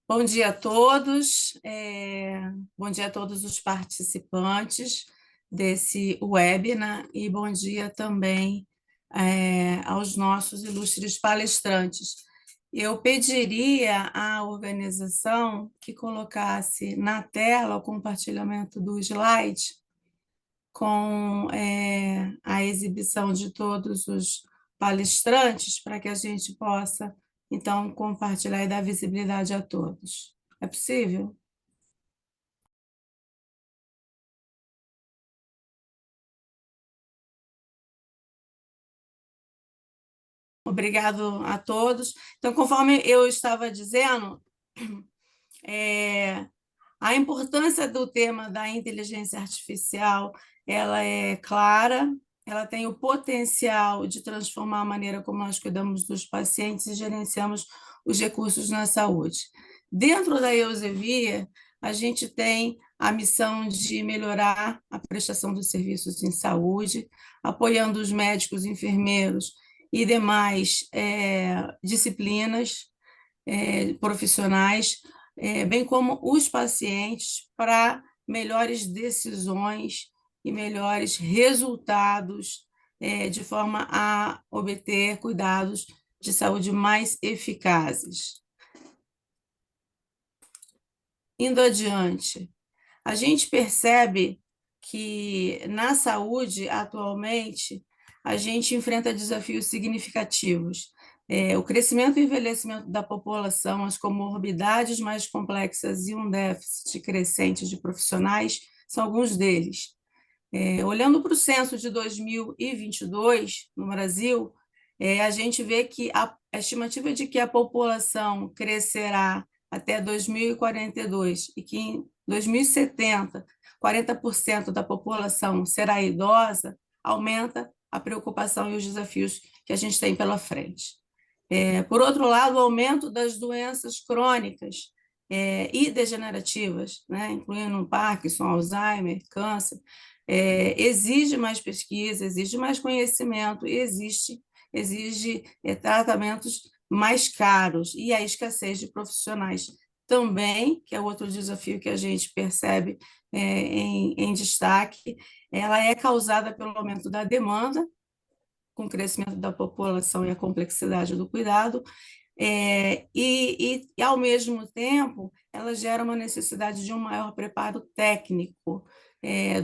Bom dia a todos, bom dia a todos os participantes desse webinar e bom dia também aos nossos ilustres palestrantes. Eu pediria à organização que colocasse na tela o compartilhamento do slide com a exibição de todos os palestrantes para que a gente possa então, compartilhar e dar visibilidade a todos. É possível? Obrigado a todos. Então, conforme eu estava dizendo, a importância do tema da inteligência artificial, ela é clara, ela tem o potencial de transformar a maneira como nós cuidamos dos pacientes e gerenciamos os recursos na saúde. Dentro da Eusevia, a gente tem a missão de melhorar a prestação dos serviços em saúde, apoiando os médicos, enfermeiros e demais disciplinas profissionais, bem como os pacientes, para melhores decisões e melhores resultados, de forma a obter cuidados de saúde mais eficazes. Indo adiante, a gente percebe que na saúde, atualmente, a gente enfrenta desafios significativos. O crescimento e envelhecimento da população, as comorbidades mais complexas e um déficit crescente de profissionais são alguns deles. Olhando para o censo de 2022, no Brasil, a gente vê que a estimativa de que a população crescerá até 2042 e que em 2070, 40% da população será idosa, aumenta a preocupação e os desafios que a gente tem pela frente. Por outro lado, o aumento das doenças crônicas e degenerativas, né, incluindo Parkinson, Alzheimer, câncer, exige mais pesquisa, exige mais conhecimento e exige tratamentos mais caros, e a escassez de profissionais também, que é outro desafio que a gente percebe em destaque, ela é causada pelo aumento da demanda, com o crescimento da população e a complexidade do cuidado, e, ao mesmo tempo, ela gera uma necessidade de um maior preparo técnico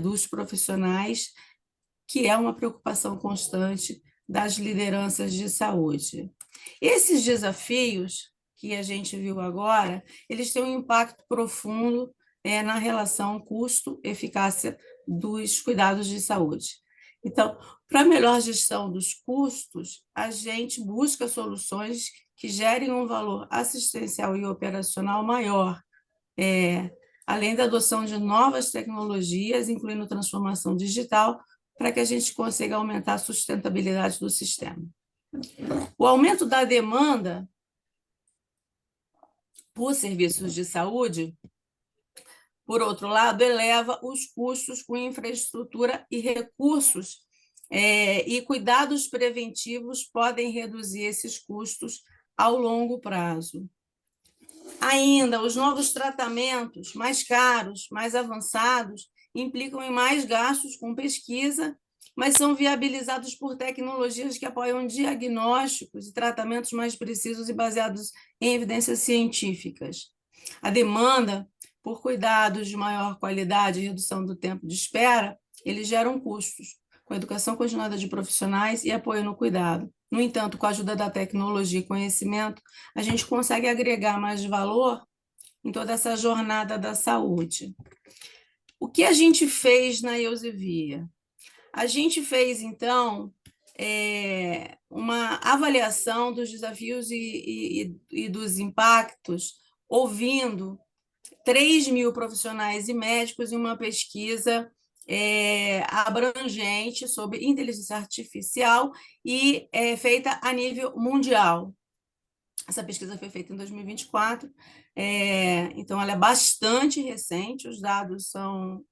dos profissionais, que é uma preocupação constante das lideranças de saúde. Esses desafios que a gente viu agora, eles têm um impacto profundo na relação custo-eficácia dos cuidados de saúde. Então, para a melhor gestão dos custos, a gente busca soluções que gerem um valor assistencial e operacional maior, além da adoção de novas tecnologias, incluindo transformação digital, para que a gente consiga aumentar a sustentabilidade do sistema. O aumento da demanda por serviços de saúde, por outro lado, eleva os custos com infraestrutura e recursos, e cuidados preventivos podem reduzir esses custos ao longo prazo. Ainda, os novos tratamentos mais caros, mais avançados, implicam em mais gastos com pesquisa, mas são viabilizados por tecnologias que apoiam diagnósticos e tratamentos mais precisos e baseados em evidências científicas. A demanda por cuidados de maior qualidade e redução do tempo de espera, eles geram custos, com educação continuada de profissionais e apoio no cuidado. No entanto, com a ajuda da tecnologia e conhecimento, a gente consegue agregar mais valor em toda essa jornada da saúde. O que a gente fez na Eusevia? A gente fez, então, uma avaliação dos desafios e dos impactos, ouvindo 3.000 profissionais e médicos em uma pesquisa abrangente sobre inteligência artificial e feita a nível mundial. Essa pesquisa foi feita em 2024, então ela é bastante recente, os dados são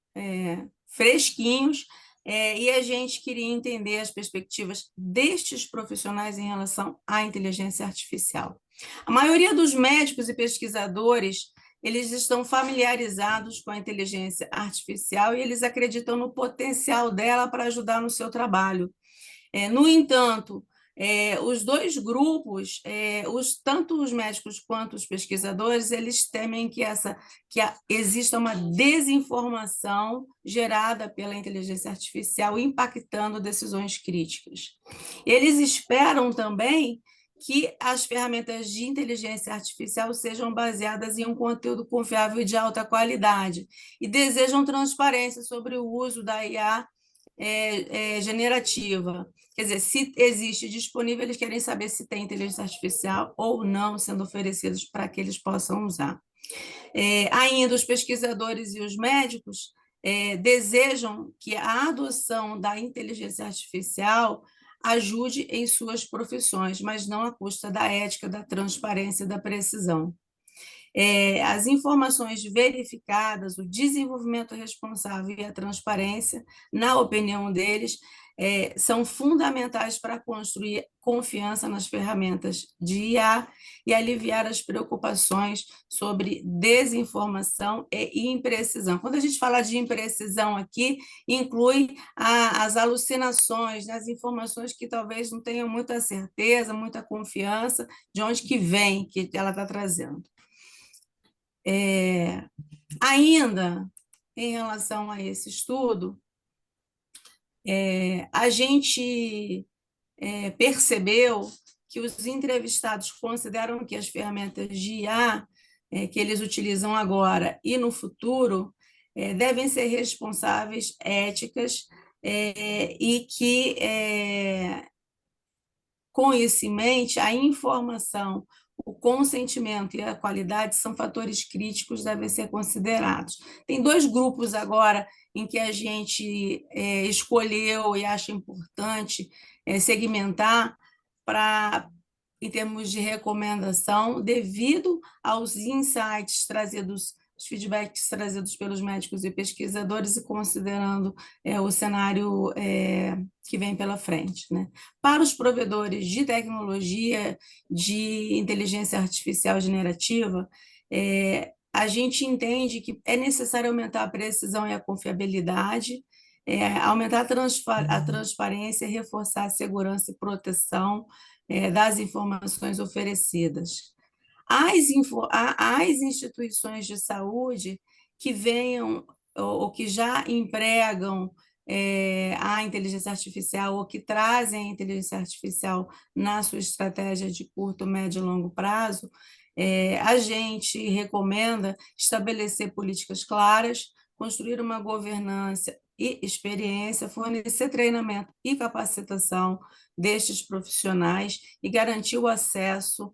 fresquinhos, e a gente queria entender as perspectivas destes profissionais em relação à inteligência artificial. A maioria dos médicos e pesquisadores, eles estão familiarizados com a inteligência artificial e eles acreditam no potencial dela para ajudar no seu trabalho. No entanto, os dois grupos, tanto os médicos quanto os pesquisadores, eles temem que exista uma desinformação gerada pela inteligência artificial, impactando decisões críticas. Eles esperam também que as ferramentas de inteligência artificial sejam baseadas em um conteúdo confiável e de alta qualidade, e desejam transparência sobre o uso da IA generativa. Quer dizer, se existe disponível, eles querem saber se tem inteligência artificial ou não sendo oferecidos para que eles possam usar. Ainda os pesquisadores e os médicos desejam que a adoção da inteligência artificial ajude em suas profissões, mas não à custa da ética, da transparência e da precisão. As informações verificadas, o desenvolvimento responsável e a transparência, na opinião deles, são fundamentais para construir confiança nas ferramentas de IA e aliviar as preocupações sobre desinformação e imprecisão. Quando a gente fala de imprecisão aqui, inclui as alucinações, as informações que talvez não tenham muita certeza, muita confiança de onde que vem, que ela está trazendo. Ainda em relação a esse estudo, a gente percebeu que os entrevistados consideram que as ferramentas de IA que eles utilizam agora e no futuro devem ser responsáveis, éticas, e que, com isso em mente, a informação, o consentimento e a qualidade são fatores críticos, devem ser considerados. Tem dois grupos agora em que a gente escolheu e acha importante segmentar em termos de recomendação, devido aos insights trazidos, os feedbacks trazidos pelos médicos e pesquisadores e considerando o cenário que vem pela frente, né? Para os provedores de tecnologia de inteligência artificial generativa, a gente entende que é necessário aumentar a precisão e a confiabilidade, aumentar a transparência e reforçar a segurança e proteção das informações oferecidas. As instituições de saúde que venham ou que já empregam a inteligência artificial ou que trazem a inteligência artificial na sua estratégia de curto, médio e longo prazo, a gente recomenda estabelecer políticas claras, construir uma governança e experiência, fornecer treinamento e capacitação destes profissionais e garantir o acesso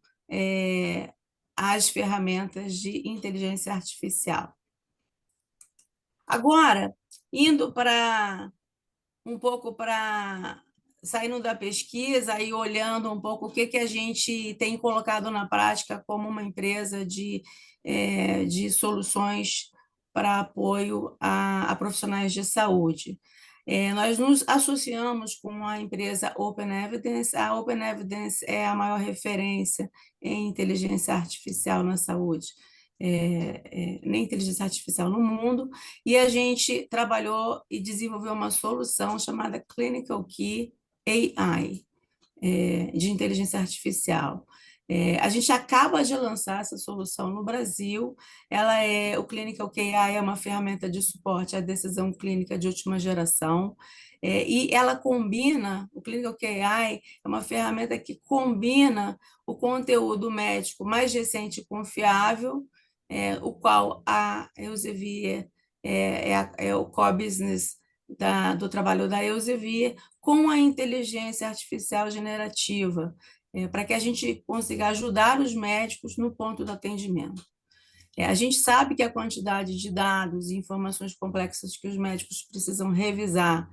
às ferramentas de inteligência artificial. Agora, indo para um pouco para saindo da pesquisa e olhando um pouco o que a gente tem colocado na prática como uma empresa de soluções para apoio a profissionais de saúde. Nós nos associamos com a empresa Open Evidence. A Open Evidence é a maior referência em inteligência artificial na saúde, nem inteligência artificial no mundo, e a gente trabalhou e desenvolveu uma solução chamada Clinical Key AI, de inteligência artificial. A gente acaba de lançar essa solução no Brasil. O Clinical AI é uma ferramenta de suporte à decisão clínica de última geração, e ela combina, o Clinical AI é uma ferramenta que combina o conteúdo médico mais recente e confiável, o qual a Elsevier é o core business do trabalho da Elsevier, com a inteligência artificial generativa, para que a gente consiga ajudar os médicos no ponto do atendimento. A gente sabe que a quantidade de dados e informações complexas que os médicos precisam revisar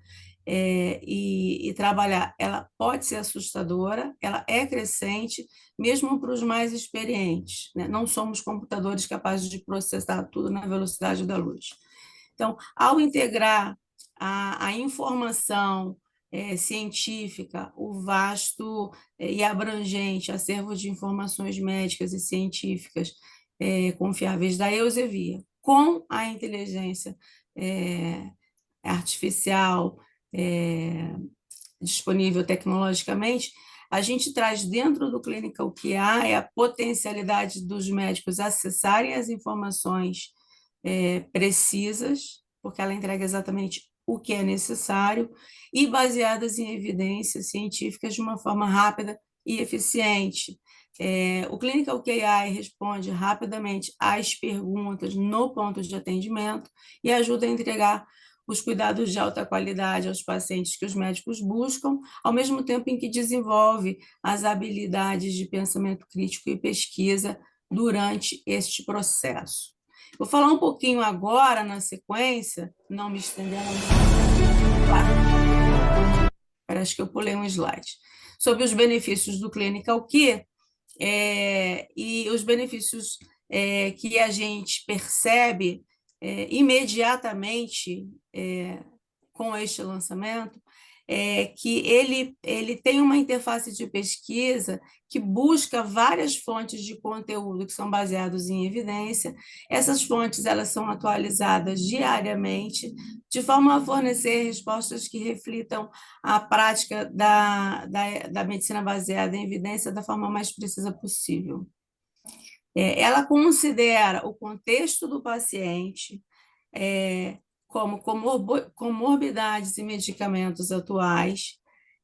e trabalhar, ela pode ser assustadora, ela é crescente, mesmo para os mais experientes, né? Não somos computadores capazes de processar tudo na velocidade da luz. Então, ao integrar a informação científica, o vasto e abrangente acervo de informações médicas e científicas confiáveis da Elsevier, com a inteligência artificial disponível tecnologicamente, a gente traz dentro do Clinical QI a potencialidade dos médicos acessarem as informações precisas, porque ela entrega exatamente o que é necessário, e baseadas em evidências científicas de uma forma rápida e eficiente. O Clinical QI responde rapidamente às perguntas no ponto de atendimento e ajuda a entregar os cuidados de alta qualidade aos pacientes que os médicos buscam, ao mesmo tempo em que desenvolve as habilidades de pensamento crítico e pesquisa durante este processo. Vou falar um pouquinho agora, na sequência, não me estendendo muito. Parece que eu pulei um slide. Sobre os benefícios do Clinical Key e os benefícios que a gente percebe imediatamente com este lançamento, que ele tem uma interface de pesquisa que busca várias fontes de conteúdo que são baseados em evidência. Essas fontes elas são atualizadas diariamente, de forma a fornecer respostas que reflitam a prática da medicina baseada em evidência da forma mais precisa possível. Ela considera o contexto do paciente, como comorbidades e medicamentos atuais,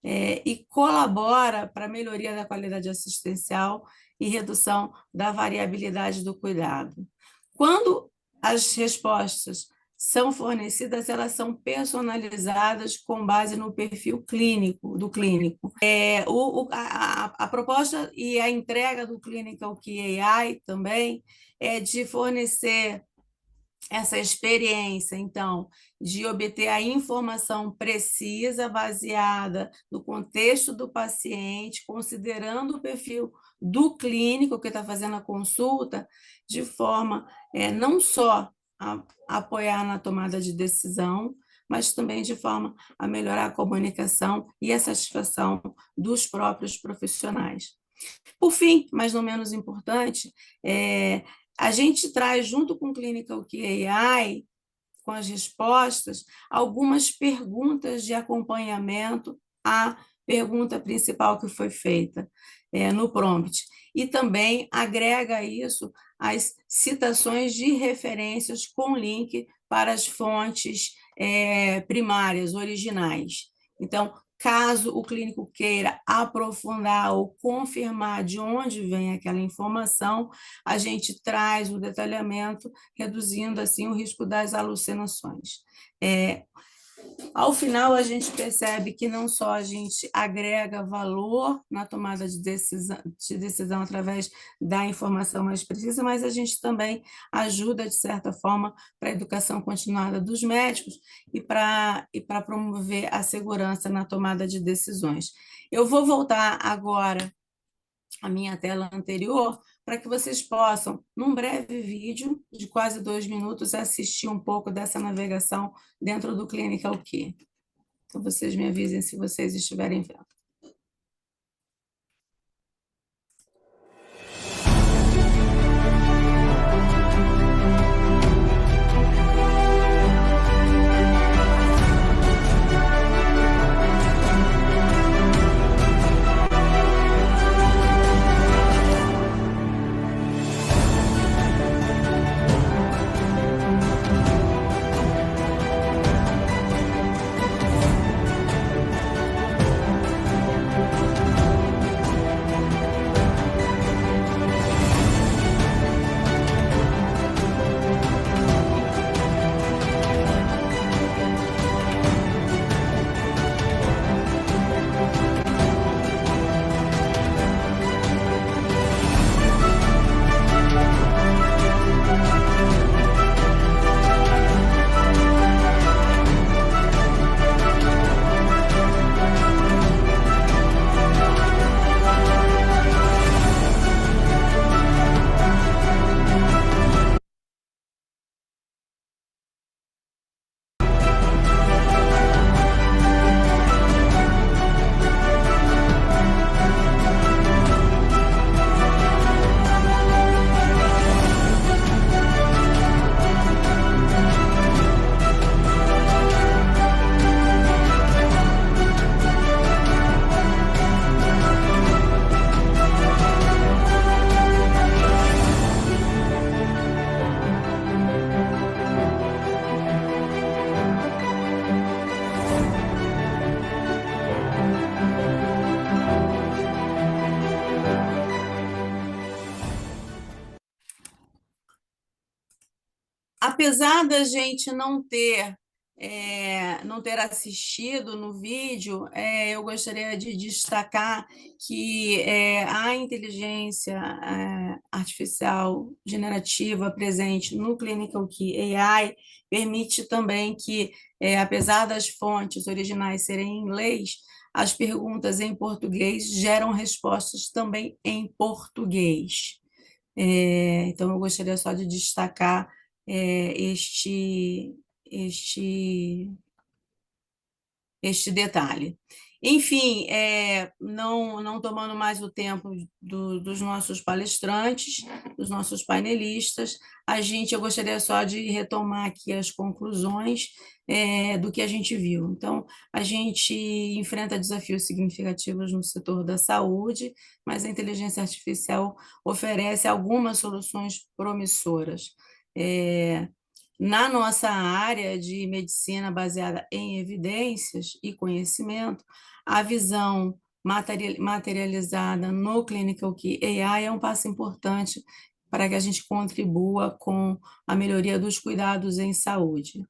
e colabora para a melhoria da qualidade assistencial e redução da variabilidade do cuidado. Quando as respostas são fornecidas, elas são personalizadas com base no perfil clínico do clínico. A proposta e a entrega do Clinical Key AI também é de fornecer essa experiência, então, de obter a informação precisa, baseada no contexto do paciente, considerando o perfil do clínico que está fazendo a consulta, de forma não só a apoiar na tomada de decisão, mas também de forma a melhorar a comunicação e a satisfação dos próprios profissionais. Por fim, mas não menos importante, a gente traz, junto com o Clinical Key AI, com as respostas, algumas perguntas de acompanhamento à pergunta principal que foi feita no prompt. E também agrega isso as citações de referências com link para as fontes primárias, originais. Então, caso o clínico queira aprofundar ou confirmar de onde vem aquela informação, a gente traz o detalhamento, reduzindo assim o risco das alucinações. Ao final, a gente percebe que não só a gente agrega valor na tomada de decisão através da informação mais precisa, mas a gente também ajuda, de certa forma, para a educação continuada dos médicos e para promover a segurança na tomada de decisões. Eu vou voltar agora à minha tela anterior, para que vocês possam, num breve vídeo de quase 2 minutos, assistir um pouco dessa navegação dentro do Clinical Key. Então, vocês me avisem se vocês estiverem vendo. apesar da gente não ter assistido no vídeo, eu gostaria de destacar que a inteligência artificial generativa presente no Clinical Key AI permite também que, apesar das fontes originais serem em inglês, as perguntas em português geram respostas também em português. Então, eu gostaria só de destacar este, este detalhe. Enfim, não tomando mais o tempo dos nossos palestrantes, dos nossos painelistas, eu gostaria só de retomar aqui as conclusões do que a gente viu. Então, a gente enfrenta desafios significativos no setor da saúde, mas a inteligência artificial oferece algumas soluções promissoras. Na nossa área de medicina baseada em evidências e conhecimento, a visão materializada no Clinical Key AI é um passo importante para que a gente contribua com a melhoria dos cuidados em saúde.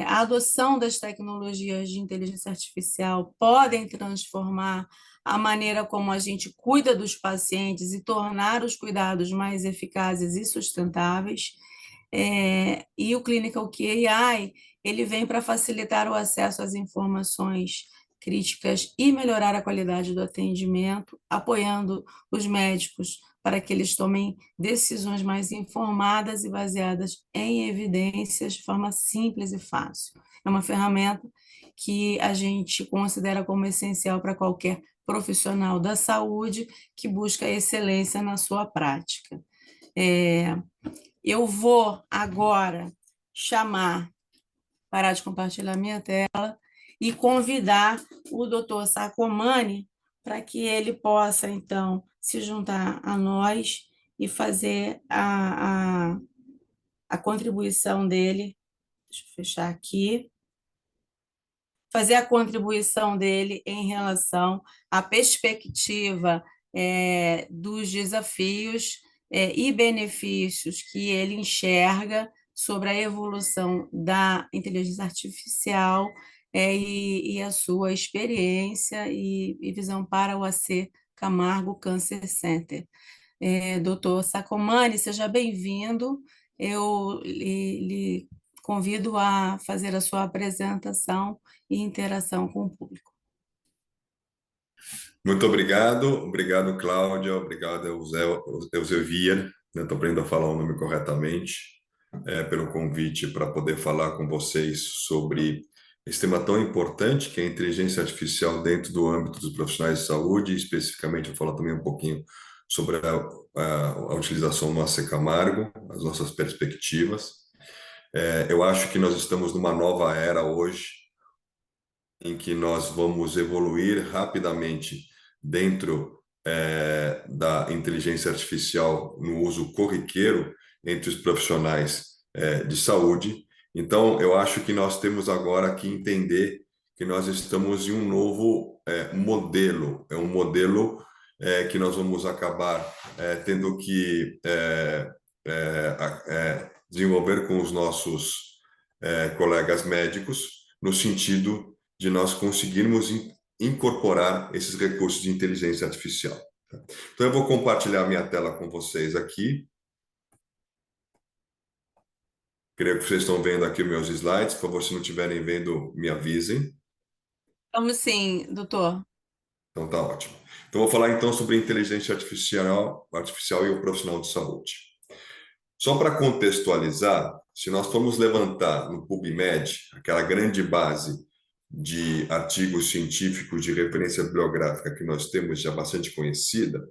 A adoção das tecnologias de inteligência artificial podem transformar a maneira como a gente cuida dos pacientes e tornar os cuidados mais eficazes e sustentáveis. E o Clinical Key AI, ele vem para facilitar o acesso às informações críticas e melhorar a qualidade do atendimento, apoiando os médicos para que eles tomem decisões mais informadas e baseadas em evidências de forma simples e fácil. É uma ferramenta que a gente considera como essencial para qualquer profissional da saúde que busca excelência na sua prática. Eu vou agora parar de compartilhar minha tela e convidar o doutor Sacomani para que ele possa, então, se juntar a nós e fazer a contribuição dele. Deixa eu fechar aqui. Fazer a contribuição dele em relação à perspectiva dos desafios e benefícios que ele enxerga sobre a evolução da inteligência artificial e a sua experiência e visão para o AC Camargo Cancer Center. Doutor Sacomani, seja bem-vindo. Eu lhe convido a fazer a sua apresentação e interação com o público. Muito obrigado, Cláudia, obrigado, Elzevier, estou aprendendo a falar o nome corretamente, pelo convite para poder falar com vocês sobre esse tema tão importante que é a inteligência artificial dentro do âmbito dos profissionais de saúde, e especificamente vou falar também um pouquinho sobre a utilização no AC Camargo, as nossas perspectivas. Eu acho que nós estamos numa nova era hoje, em que nós vamos evoluir rapidamente dentro da inteligência artificial no uso corriqueiro entre os profissionais de saúde. Então, eu acho que nós temos agora que entender que nós estamos em um novo modelo, um modelo que nós vamos acabar tendo que desenvolver com os nossos colegas médicos, no sentido de nós conseguirmos incorporar esses recursos de inteligência artificial. Então, eu vou compartilhar minha tela com vocês aqui. Creio que vocês estão vendo aqui os meus slides. Por favor, se não estiverem vendo, me avisem. Vamos sim, doutor. Então, tá ótimo. Então, vou falar então sobre inteligência artificial e o profissional de saúde. Só para contextualizar, se nós formos levantar no PubMed, aquela grande base de artigos científicos de referência bibliográfica que nós temos já bastante conhecida,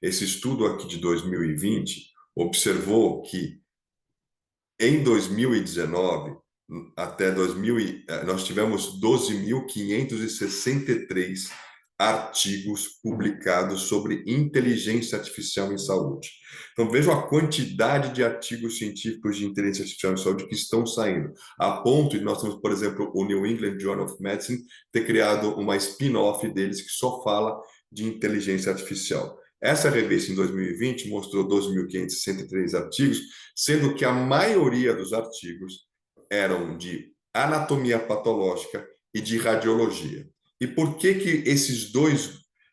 esse estudo aqui de 2020 observou que em 2019 até 2000, nós tivemos 12.563 artigos publicados sobre inteligência artificial em saúde. Então, vejam a quantidade de artigos científicos de inteligência artificial em saúde que estão saindo, a ponto de nós temos, por exemplo, o New England Journal of Medicine ter criado uma spin-off deles que só fala de inteligência artificial. Essa revista, em 2020, mostrou 2.563 artigos, sendo que a maioria dos artigos eram de anatomia patológica e de radiologia. E por que que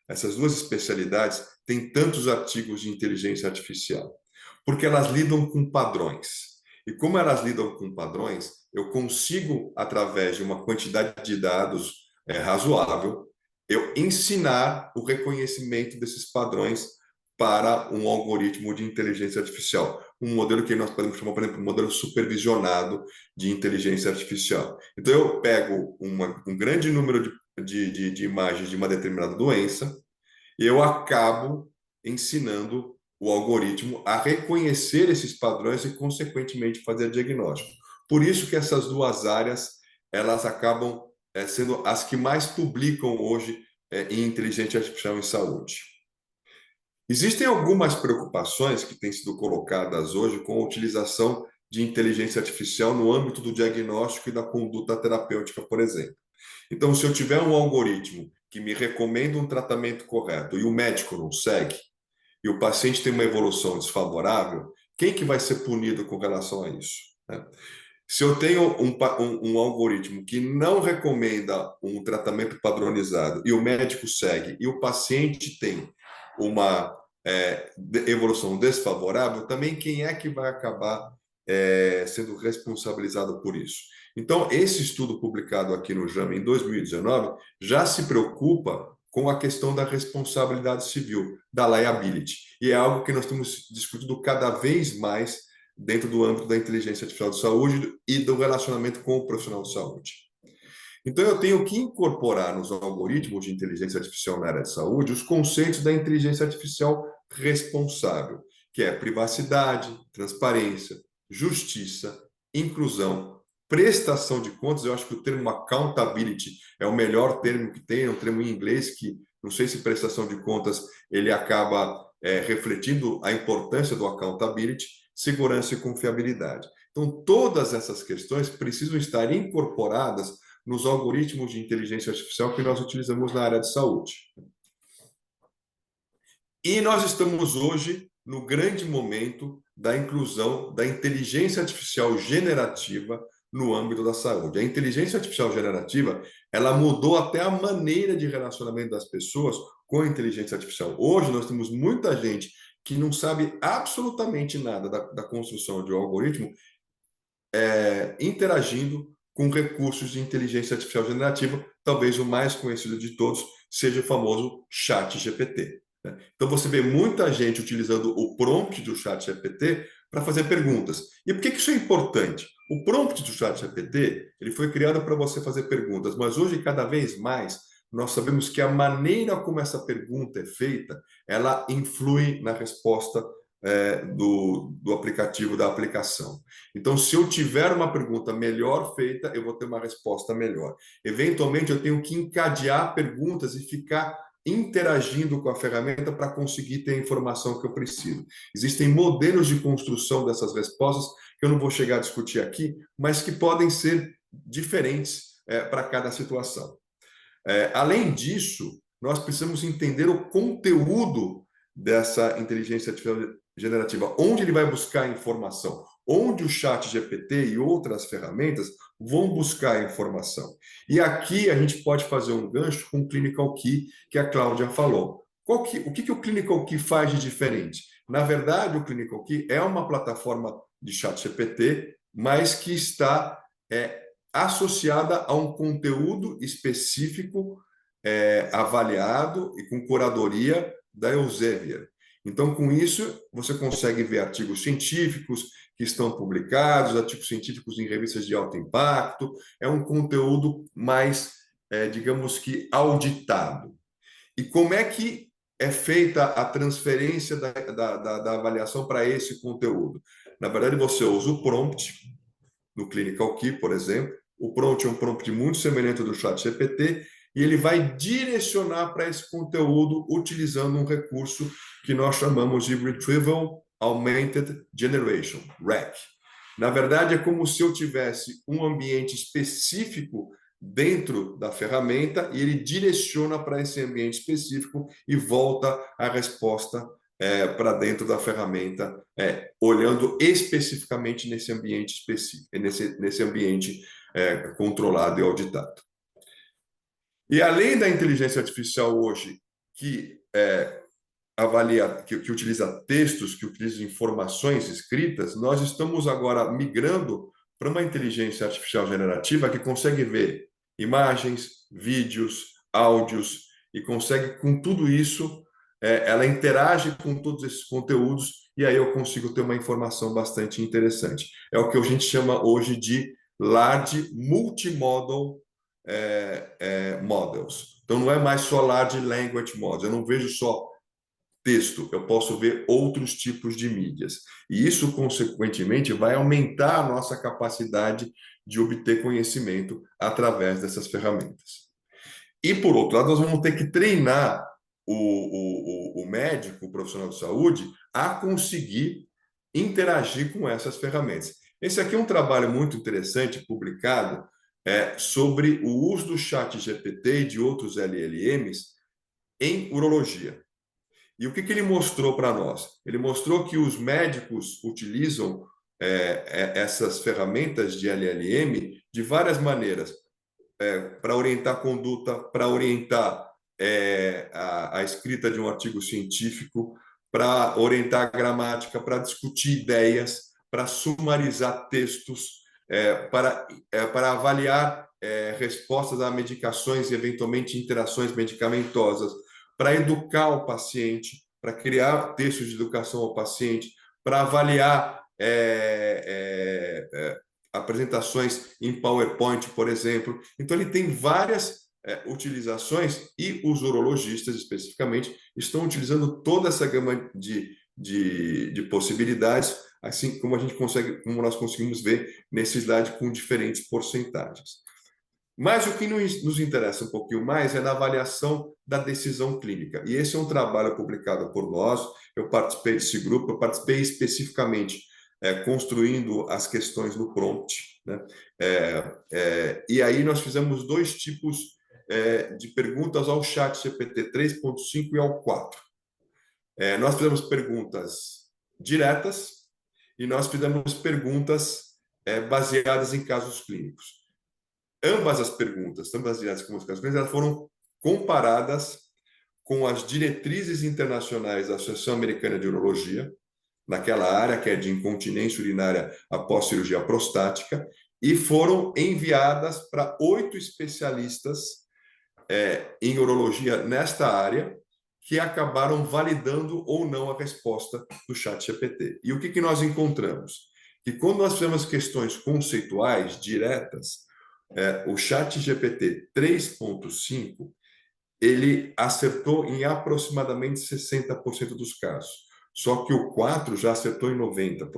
essas duas especialidades têm tantos artigos de inteligência artificial? Porque elas lidam com padrões. E como elas lidam com padrões, eu consigo, através de uma quantidade de dados razoável, eu ensinar o reconhecimento desses padrões para um algoritmo de inteligência artificial, um modelo que nós podemos chamar, por exemplo, um modelo supervisionado de inteligência artificial. Então, eu pego um grande número de imagens de uma determinada doença e eu acabo ensinando o algoritmo a reconhecer esses padrões e, consequentemente, fazer diagnóstico. Por isso que essas duas áreas elas acabam sendo as que mais publicam hoje em inteligência artificial em saúde. Existem algumas preocupações que têm sido colocadas hoje com a utilização de inteligência artificial no âmbito do diagnóstico e da conduta terapêutica, por exemplo. Então, se eu tiver um algoritmo que me recomenda um tratamento correto e o médico não segue, e o paciente tem uma evolução desfavorável, quem que vai ser punido com relação a isso? Né? Se eu tenho um algoritmo que não recomenda um tratamento padronizado e o médico segue e o paciente tem uma evolução desfavorável, também quem é que vai acabar sendo responsabilizado por isso? Então, esse estudo publicado aqui no JAMA em 2019 já se preocupa com a questão da responsabilidade civil, da liability, e é algo que nós temos discutido cada vez mais dentro do âmbito da inteligência artificial de saúde e do relacionamento com o profissional de saúde. Então, eu tenho que incorporar nos algoritmos de inteligência artificial na área de saúde os conceitos da inteligência artificial responsável, que é privacidade, transparência, justiça, inclusão, prestação de contas. Eu acho que o termo accountability é o melhor termo que tem, é um termo em inglês que, não sei se prestação de contas, ele acaba refletindo a importância do accountability, segurança e confiabilidade. Então, todas essas questões precisam estar incorporadas nos algoritmos de inteligência artificial que nós utilizamos na área de saúde. E nós estamos hoje no grande momento da inclusão da inteligência artificial generativa no âmbito da saúde. A inteligência artificial generativa, ela mudou até a maneira de relacionamento das pessoas com a inteligência artificial. Hoje nós temos muita gente que não sabe absolutamente nada da construção de um algoritmo interagindo com recursos de inteligência artificial generativa. Talvez o mais conhecido de todos seja o famoso ChatGPT. Então, você vê muita gente utilizando o prompt do ChatGPT para fazer perguntas. E por que isso é importante? O prompt do ChatGPT, ele foi criado para você fazer perguntas, mas hoje, cada vez mais, nós sabemos que a maneira como essa pergunta é feita, ela influi na resposta do aplicativo, da aplicação. Então, se eu tiver uma pergunta melhor feita, eu vou ter uma resposta melhor. Eventualmente, eu tenho que encadear perguntas e ficar interagindo com a ferramenta para conseguir ter a informação que eu preciso. Existem modelos de construção dessas respostas que eu não vou chegar a discutir aqui, mas que podem ser diferentes para cada situação. Além disso, nós precisamos entender o conteúdo dessa inteligência artificial generativa, onde ele vai buscar a informação, onde o ChatGPT e outras ferramentas vão buscar a informação. E aqui a gente pode fazer um gancho com o Clinical Key, que a Cláudia falou. O que o Clinical Key faz de diferente? Na verdade, o Clinical Key é uma plataforma de ChatGPT, mas que está associada a um conteúdo específico avaliado e com curadoria da Elsevier. Então, com isso, você consegue ver artigos científicos que estão publicados, artigos científicos em revistas de alto impacto. É um conteúdo mais, digamos que, auditado. E como é que é feita a transferência da avaliação para esse conteúdo? Na verdade, você usa o prompt, no Clinical Key, por exemplo. O prompt é um prompt muito semelhante ao do ChatGPT, e ele vai direcionar para esse conteúdo utilizando um recurso que nós chamamos de Retrieval Augmented Generation, RAG. Na verdade, é como se eu tivesse um ambiente específico dentro da ferramenta e ele direciona para esse ambiente específico e volta a resposta para dentro da ferramenta, olhando especificamente nesse ambiente específico, nesse ambiente controlado e auditado. E além da inteligência artificial hoje, que avalia, que utiliza textos, que utiliza informações escritas, nós estamos agora migrando para uma inteligência artificial generativa que consegue ver imagens, vídeos, áudios, e consegue, com tudo isso, ela interage com todos esses conteúdos, e aí eu consigo ter uma informação bastante interessante. É o que a gente chama hoje de Large Multimodal Models. Então, não é mais só Large Language Models, eu não vejo só texto, eu posso ver outros tipos de mídias. E isso, consequentemente, vai aumentar a nossa capacidade de obter conhecimento através dessas ferramentas. E, por outro lado, nós vamos ter que treinar o médico, o profissional de saúde, a conseguir interagir com essas ferramentas. Esse aqui é um trabalho muito interessante, publicado, sobre o uso do chat GPT e de outros LLMs em urologia. E o que ele mostrou para nós? Ele mostrou que os médicos utilizam essas ferramentas de LLM de várias maneiras, para orientar a conduta, para orientar a escrita de um artigo científico, para orientar a gramática, para discutir ideias, para sumarizar textos, para avaliar respostas a medicações e, eventualmente, interações medicamentosas, para educar o paciente, para criar textos de educação ao paciente, para avaliar apresentações em PowerPoint, por exemplo. Então, ele tem várias utilizações e os urologistas, especificamente, estão utilizando toda essa gama de possibilidades, assim como como nós conseguimos ver nesse slide com diferentes porcentagens. Mas o que nos interessa um pouquinho mais é na avaliação da decisão clínica. E esse é um trabalho publicado por nós, eu participei desse grupo, eu participei especificamente construindo as questões no prompt, né? E aí nós fizemos dois tipos de perguntas ao chat GPT 3.5 e ao 4. Nós fizemos perguntas diretas e nós fizemos perguntas baseadas em casos clínicos. Ambas as perguntas, tanto as diretas como as casos clínicos, elas foram comparadas com as diretrizes internacionais da Associação Americana de Urologia, naquela área que é de incontinência urinária após cirurgia prostática, e foram enviadas para 8 especialistas em urologia nesta área, que acabaram validando ou não a resposta do chat GPT. E o que nós encontramos? Que quando nós fizemos questões conceituais, diretas, o chat GPT 3.5, ele acertou em aproximadamente 60% dos casos. Só que o 4 já acertou em 90%.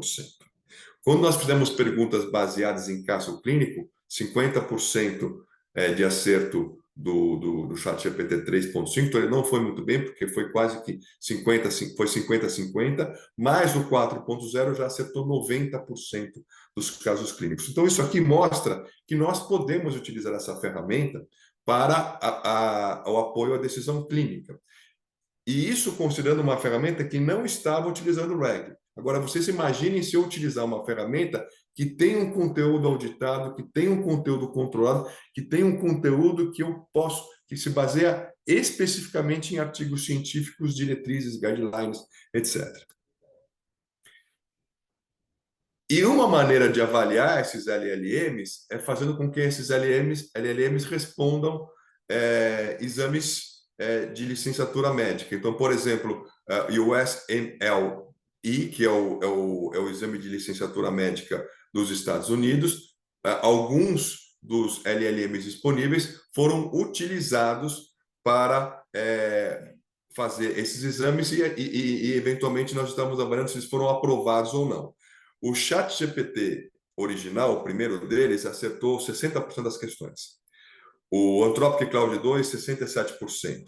Quando nós fizemos perguntas baseadas em caso clínico, 50% de acerto do chat GPT 3.5, então ele não foi muito bem, porque foi quase que 50-50, mas o 4.0 já acertou 90% dos casos clínicos. Então, isso aqui mostra que nós podemos utilizar essa ferramenta para o apoio à decisão clínica. E isso considerando uma ferramenta que não estava utilizando o RAG. Agora, vocês imaginem se eu utilizar uma ferramenta que tem um conteúdo auditado, que tem um conteúdo controlado, que tem um conteúdo que se baseia especificamente em artigos científicos, diretrizes, guidelines, etc. E uma maneira de avaliar esses LLMs é fazendo com que esses LLMs respondam exames de licenciatura médica. Então, por exemplo, USMLE, que é o exame de licenciatura médica dos Estados Unidos, alguns dos LLMs disponíveis foram utilizados para fazer esses exames e eventualmente, nós estamos avaliando se eles foram aprovados ou não. O chat GPT original, o primeiro deles, acertou 60% das questões. O Anthropic Claude 2, 67%.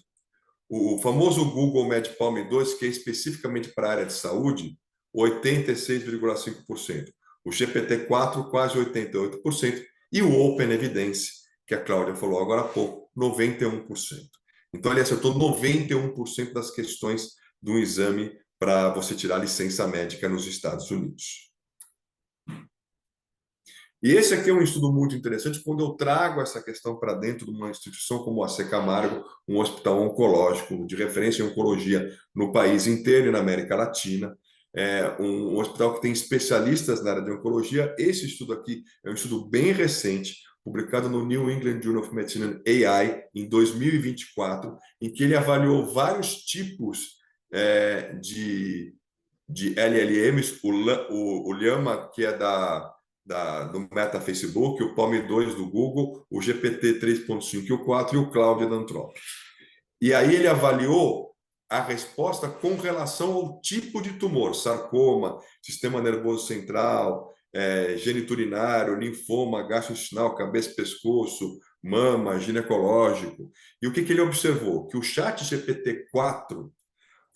O famoso Google MedPalm 2, que é especificamente para a área de saúde, 86,5%. O GPT-4, quase 88%. E o Open Evidence, que a Cláudia falou agora há pouco, 91%. Então, ele acertou 91% das questões do exame para você tirar a licença médica nos Estados Unidos. E esse aqui é um estudo muito interessante quando eu trago essa questão para dentro de uma instituição como a C. Camargo, um hospital oncológico de referência em oncologia no país inteiro e na América Latina. É um hospital que tem especialistas na área de oncologia. Esse estudo aqui é um estudo bem recente, publicado no New England Journal of Medicine and AI em 2024, em que ele avaliou vários tipos de LLMs, o Llama, que é do Meta Facebook, o Palm 2 do Google, o GPT 3.5 e o 4 e o Claude da Anthropic. E aí ele avaliou a resposta com relação ao tipo de tumor, sarcoma, sistema nervoso central, geniturinário, linfoma, gastrointestinal, cabeça e pescoço, mama, ginecológico. E o que ele observou? Que o chat GPT-4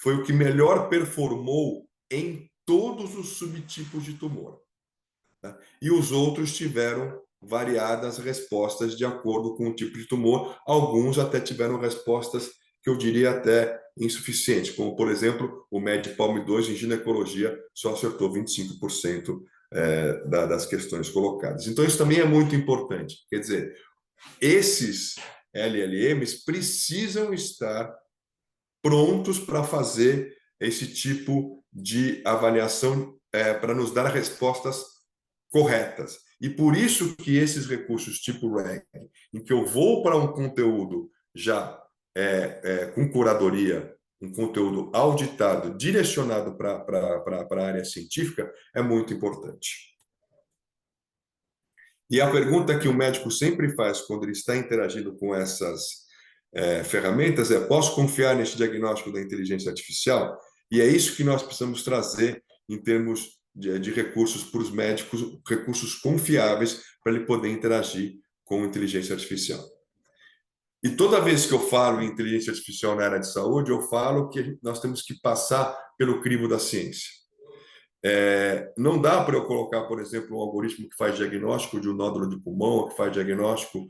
foi o que melhor performou em todos os subtipos de tumor. E os outros tiveram variadas respostas de acordo com o tipo de tumor. Alguns até tiveram respostas que eu diria até insuficientes, como, por exemplo, o Med-Palm 2 em ginecologia só acertou 25% das questões colocadas. Então, isso também é muito importante. Quer dizer, esses LLMs precisam estar prontos para fazer esse tipo de avaliação para nos dar respostas corretas. E por isso que esses recursos tipo RAG, em que eu vou para um conteúdo já com curadoria, um conteúdo auditado, direcionado para a área científica, é muito importante. E a pergunta que o médico sempre faz quando ele está interagindo com essas ferramentas é: posso confiar nesse diagnóstico da inteligência artificial? E é isso que nós precisamos trazer em termos de recursos para os médicos, recursos confiáveis para ele poder interagir com inteligência artificial. E toda vez que eu falo em inteligência artificial na área de saúde, eu falo que nós temos que passar pelo crivo da ciência. Não dá para eu colocar, por exemplo, um algoritmo que faz diagnóstico de um nódulo de pulmão, que faz diagnóstico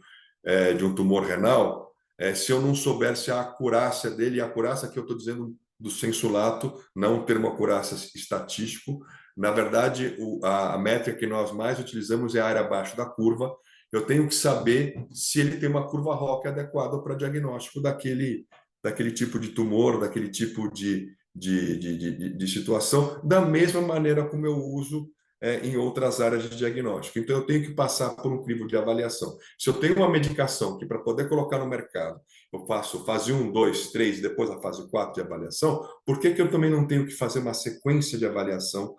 de um tumor renal, se eu não soubesse a acurácia dele, e a acurácia que eu estou dizendo do sensu lato, não o termo acurácia estatístico. Na verdade, a métrica que nós mais utilizamos é a área abaixo da curva. Eu tenho que saber se ele tem uma curva ROC adequada para diagnóstico daquele tipo de tumor, daquele tipo de situação, da mesma maneira como eu uso em outras áreas de diagnóstico. Então, eu tenho que passar por um crivo de avaliação. Se eu tenho uma medicação que, para poder colocar no mercado, eu faço fase 1, 2, 3, depois a fase 4 de avaliação, por que eu também não tenho que fazer uma sequência de avaliação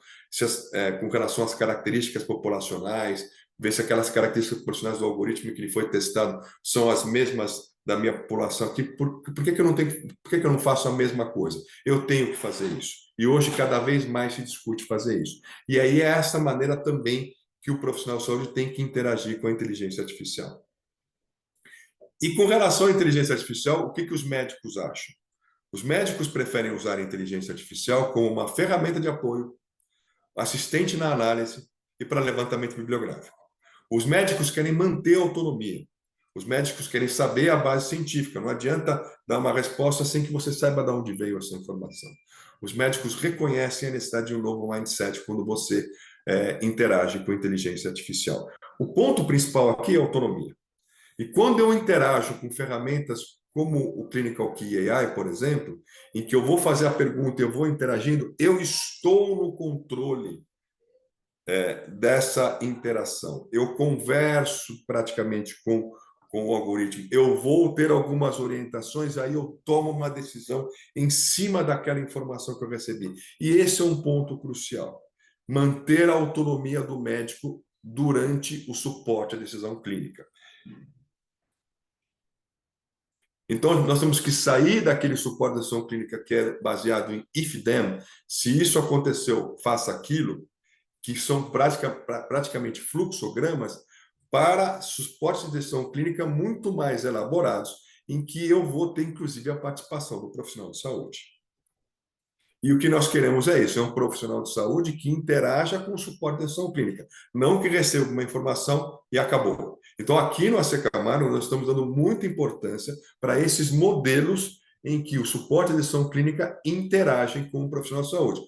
com relação às características populacionais, ver se aquelas características populacionais do algoritmo que ele foi testado são as mesmas da minha população aqui? Por que eu não faço a mesma coisa? Eu tenho que fazer isso. E hoje, cada vez mais se discute fazer isso. E aí é essa maneira também que o profissional de saúde tem que interagir com a inteligência artificial. E com relação à inteligência artificial, o que os médicos acham? Os médicos preferem usar a inteligência artificial como uma ferramenta de apoio, assistente na análise e para levantamento bibliográfico. Os médicos querem manter a autonomia. Os médicos querem saber a base científica. Não adianta dar uma resposta sem que você saiba de onde veio essa informação. Os médicos reconhecem a necessidade de um novo mindset quando você interage com a inteligência artificial. O ponto principal aqui é a autonomia. E quando eu interajo com ferramentas como o Clinical Key AI, por exemplo, em que eu vou fazer a pergunta, eu vou interagindo, eu estou no controle dessa interação. Eu converso praticamente com o algoritmo. Eu vou ter algumas orientações, aí eu tomo uma decisão em cima daquela informação que eu recebi. E esse é um ponto crucial. Manter a autonomia do médico durante o suporte à decisão clínica. Então, nós temos que sair daquele suporte à decisão clínica que é baseado em if-then. Se isso aconteceu, faça aquilo, que são praticamente fluxogramas, para suportes de decisão clínica muito mais elaborados, em que eu vou ter, inclusive, a participação do profissional de saúde. E o que nós queremos é isso, é um profissional de saúde que interaja com o suporte de atenção clínica, não que receba uma informação e acabou. Então, aqui no AC Camargo, nós estamos dando muita importância para esses modelos em que o suporte de atenção clínica interagem com o profissional de saúde.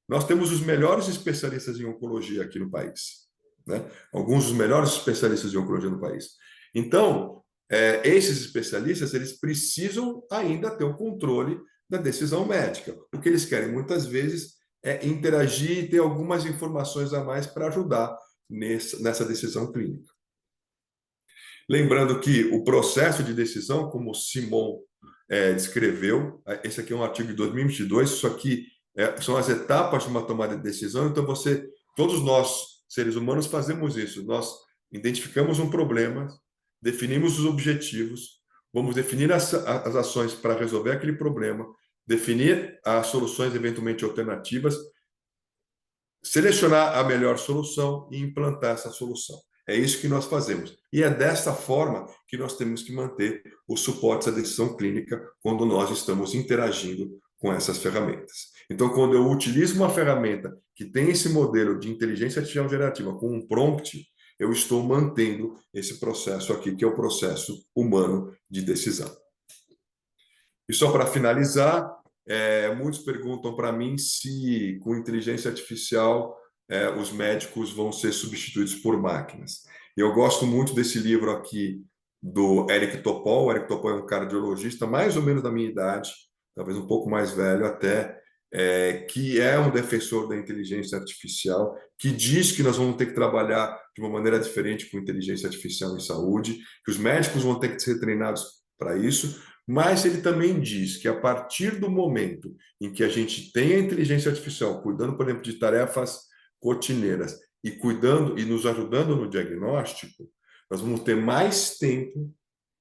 Nós temos os melhores especialistas em oncologia aqui no país, né? Alguns dos melhores especialistas em oncologia no país. Então, esses especialistas, eles precisam ainda ter o controle da decisão médica. O que eles querem muitas vezes é interagir e ter algumas informações a mais para ajudar nessa decisão clínica. Lembrando que o processo de decisão, como Simon descreveu, esse aqui é um artigo de 2022, isso aqui são as etapas de uma tomada de decisão, então todos nós, seres humanos, fazemos isso, nós identificamos um problema, definimos os objetivos, vamos definir as ações para resolver aquele problema, definir as soluções eventualmente alternativas, selecionar a melhor solução e implantar essa solução. É isso que nós fazemos. E é dessa forma que nós temos que manter os suportes à decisão clínica quando nós estamos interagindo com essas ferramentas. Então, quando eu utilizo uma ferramenta que tem esse modelo de inteligência artificial gerativa com um prompt, eu estou mantendo esse processo aqui, que é o processo humano de decisão. E só para finalizar, muitos perguntam para mim se com inteligência artificial os médicos vão ser substituídos por máquinas. Eu gosto muito desse livro aqui do Eric Topol. O Eric Topol é um cardiologista mais ou menos da minha idade, talvez um pouco mais velho até, que é um defensor da inteligência artificial, que diz que nós vamos ter que trabalhar de uma maneira diferente com inteligência artificial em saúde, que os médicos vão ter que ser treinados para isso, mas ele também diz que a partir do momento em que a gente tem a inteligência artificial cuidando, por exemplo, de tarefas rotineiras e cuidando e nos ajudando no diagnóstico, nós vamos ter mais tempo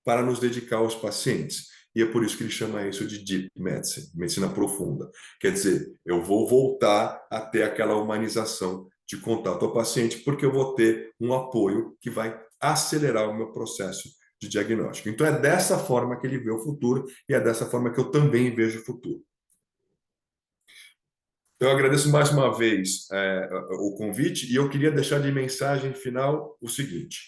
para nos dedicar aos pacientes. E é por isso que ele chama isso de deep medicine, medicina profunda. Quer dizer, eu vou voltar a ter aquela humanização de contato ao paciente, porque eu vou ter um apoio que vai acelerar o meu processo de diagnóstico. Então, é dessa forma que ele vê o futuro e é dessa forma que eu também vejo o futuro. Eu agradeço mais uma vez o convite e eu queria deixar de mensagem final o seguinte: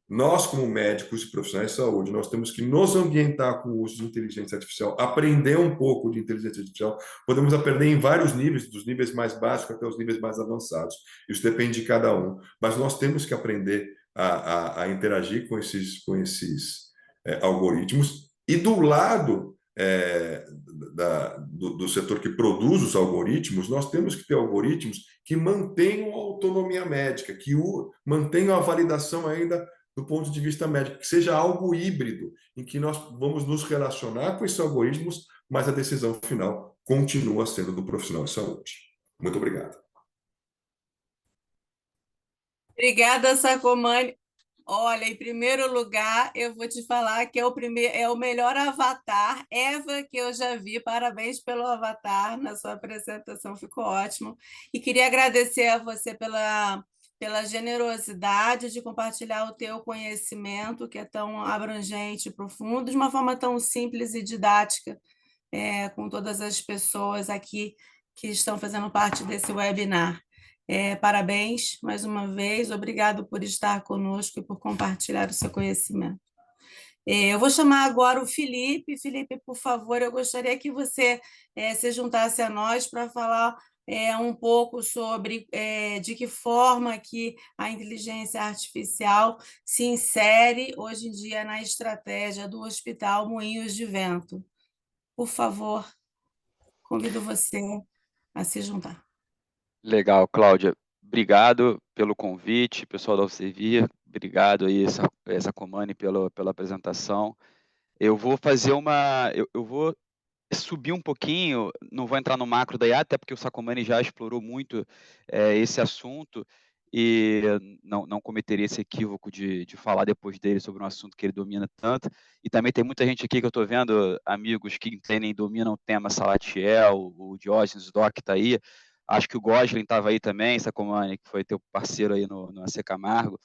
nós, como médicos e profissionais de saúde, nós temos que nos ambientar com o uso de inteligência artificial, aprender um pouco de inteligência artificial. Podemos aprender em vários níveis, dos níveis mais básicos até os níveis mais avançados. Isso depende de cada um. Mas nós temos que aprender a interagir com esses algoritmos. E do lado do setor que produz os algoritmos, nós temos que ter algoritmos que mantenham a autonomia médica, que mantenham a validação ainda do ponto de vista médico, que seja algo híbrido, em que nós vamos nos relacionar com esses algoritmos, mas a decisão final continua sendo do profissional de saúde. Muito obrigado. Obrigada, Sacomani. Olha, em primeiro lugar, eu vou te falar que é o melhor avatar Eva que eu já vi. Parabéns pelo avatar, na sua apresentação ficou ótimo. E queria agradecer a você pela generosidade de compartilhar o teu conhecimento, que é tão abrangente e profundo, de uma forma tão simples e didática, com todas as pessoas aqui que estão fazendo parte desse webinar. Parabéns mais uma vez, obrigado por estar conosco e por compartilhar o seu conhecimento. Eu vou chamar agora o Felipe. Felipe, por favor, eu gostaria que você se juntasse a nós para falar um pouco sobre de que forma que a inteligência artificial se insere hoje em dia na estratégia do Hospital Moinhos de Vento. Por favor, convido você a se juntar. Legal, Cláudia. Obrigado pelo convite, pessoal da Elsevier. Obrigado aí, Sacomani, pela apresentação. Eu vou fazer eu vou subir um pouquinho, não vou entrar no macro da IA, até porque o Sacomani já explorou muito esse assunto e não cometeria esse equívoco de falar depois dele sobre um assunto que ele domina tanto. E também tem muita gente aqui que eu estou vendo, amigos que entendem e dominam o tema Salatiel, o Diógenes, o Doc está aí. Acho que o Goslin estava aí também, Sacomani, que foi teu parceiro aí no AC Camargo.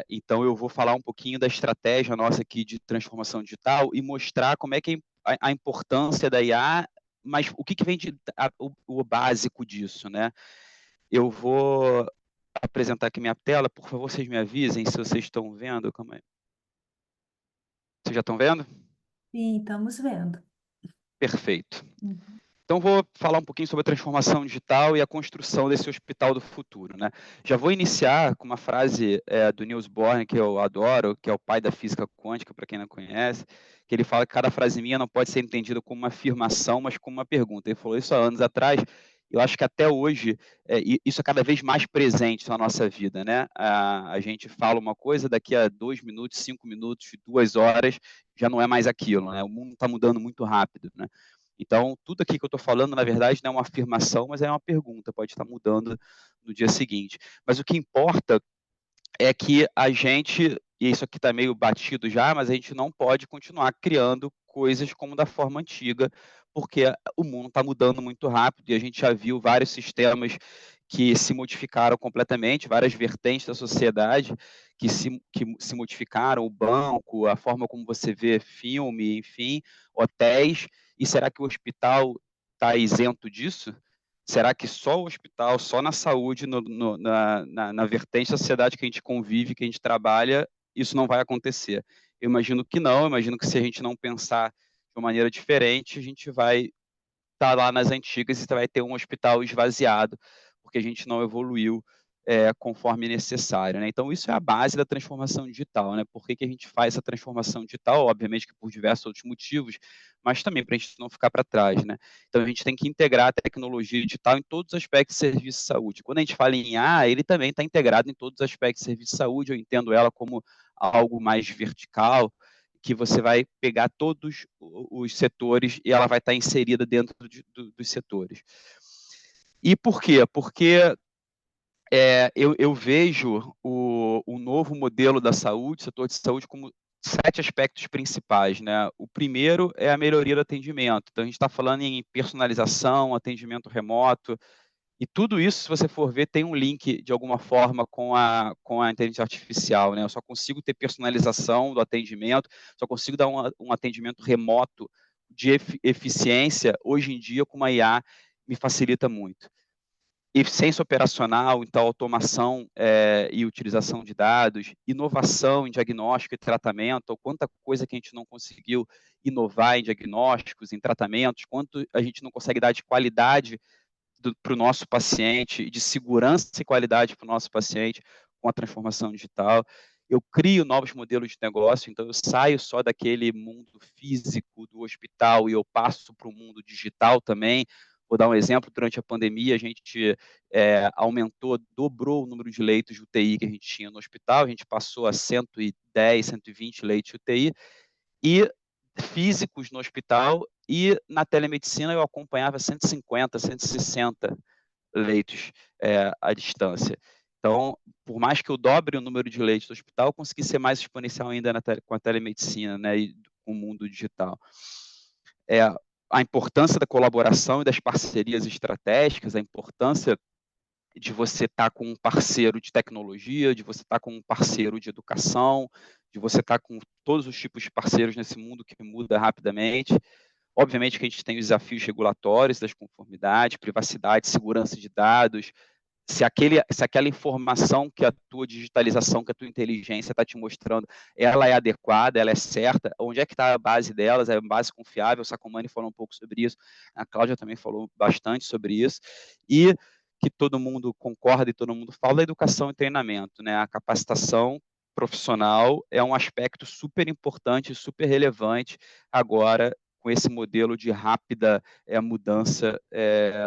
Então, eu vou falar um pouquinho da estratégia nossa aqui de transformação digital e mostrar como é que a importância da IA mas o que vem o básico disso, né? Eu vou apresentar aqui minha tela, por favor, vocês me avisem se vocês estão vendo. Calma aí. Vocês já estão vendo? Sim, estamos vendo. Perfeito. Uhum. Então, vou falar um pouquinho sobre a transformação digital e a construção desse hospital do futuro, né? Já vou iniciar com uma frase do Niels Bohr, que eu adoro, que é o pai da física quântica, para quem não conhece, que ele fala que cada frase minha não pode ser entendida como uma afirmação, mas como uma pergunta. Ele falou isso há anos atrás. Eu acho que até hoje isso é cada vez mais presente na nossa vida, né? A gente fala uma coisa, daqui a 2 minutos, 5 minutos, 2 horas, já não é mais aquilo, né? O mundo está mudando muito rápido, né? Então, tudo aqui que eu estou falando, na verdade, não é uma afirmação, mas é uma pergunta, pode estar mudando no dia seguinte. Mas o que importa é que a gente, e isso aqui está meio batido já, mas a gente não pode continuar criando coisas como da forma antiga, porque o mundo está mudando muito rápido e a gente já viu vários sistemas que se modificaram completamente, várias vertentes da sociedade que se modificaram, o banco, a forma como você vê filme, enfim, hotéis. E será que o hospital está isento disso? Será que só o hospital, só na saúde, na vertente da sociedade que a gente convive, que a gente trabalha, isso não vai acontecer? Eu imagino que não, eu imagino que se a gente não pensar de uma maneira diferente, a gente vai estar lá nas antigas e vai ter um hospital esvaziado, porque a gente não evoluiu conforme necessário, né? Então, isso é a base da transformação digital, né? Por que a gente faz essa transformação digital? Obviamente que por diversos outros motivos, mas também para a gente não ficar para trás, né? Então, a gente tem que integrar a tecnologia digital em todos os aspectos de serviço de saúde. Quando a gente fala em IA, ele também está integrado em todos os aspectos de serviço de saúde, eu entendo ela como algo mais vertical, que você vai pegar todos os setores e ela vai estar inserida dentro dos setores. E por quê? Porque eu vejo o novo modelo da saúde, setor de saúde, como 7 aspectos principais, né? O primeiro é a melhoria do atendimento. Então, a gente está falando em personalização, atendimento remoto, e tudo isso, se você for ver, tem um link, de alguma forma, com a inteligência artificial, né? Eu só consigo ter personalização do atendimento, só consigo dar um atendimento remoto de eficiência, hoje em dia, com uma IA, me facilita muito. Eficiência operacional, então, automação e utilização de dados, inovação em diagnóstico e tratamento, quanta coisa que a gente não conseguiu inovar em diagnósticos, em tratamentos, quanto a gente não consegue dar de qualidade para o nosso paciente, de segurança e qualidade para o nosso paciente com a transformação digital. Eu crio novos modelos de negócio, então eu saio só daquele mundo físico do hospital e eu passo para o mundo digital também. Vou dar um exemplo, durante a pandemia a gente aumentou, dobrou o número de leitos de UTI que a gente tinha no hospital, a gente passou a 110, 120 leitos de UTI, e físicos no hospital, e na telemedicina eu acompanhava 150, 160 leitos à distância. Então, por mais que eu dobre o número de leitos do hospital, eu consegui ser mais exponencial ainda com a telemedicina, né, e com o mundo digital. A importância da colaboração e das parcerias estratégicas, a importância de você estar com um parceiro de tecnologia, de você estar com um parceiro de educação, de você estar com todos os tipos de parceiros nesse mundo que muda rapidamente. Obviamente que a gente tem os desafios regulatórios das conformidades, privacidade, segurança de dados, se aquela informação que a tua digitalização, que a tua inteligência está te mostrando, ela é adequada, ela é certa, onde é que está a base delas, é uma base confiável, o Sacomani falou um pouco sobre isso, a Cláudia também falou bastante sobre isso, e que todo mundo concorda e todo mundo fala da educação e treinamento, né? A capacitação profissional é um aspecto super importante, super relevante agora, com esse modelo de rápida mudança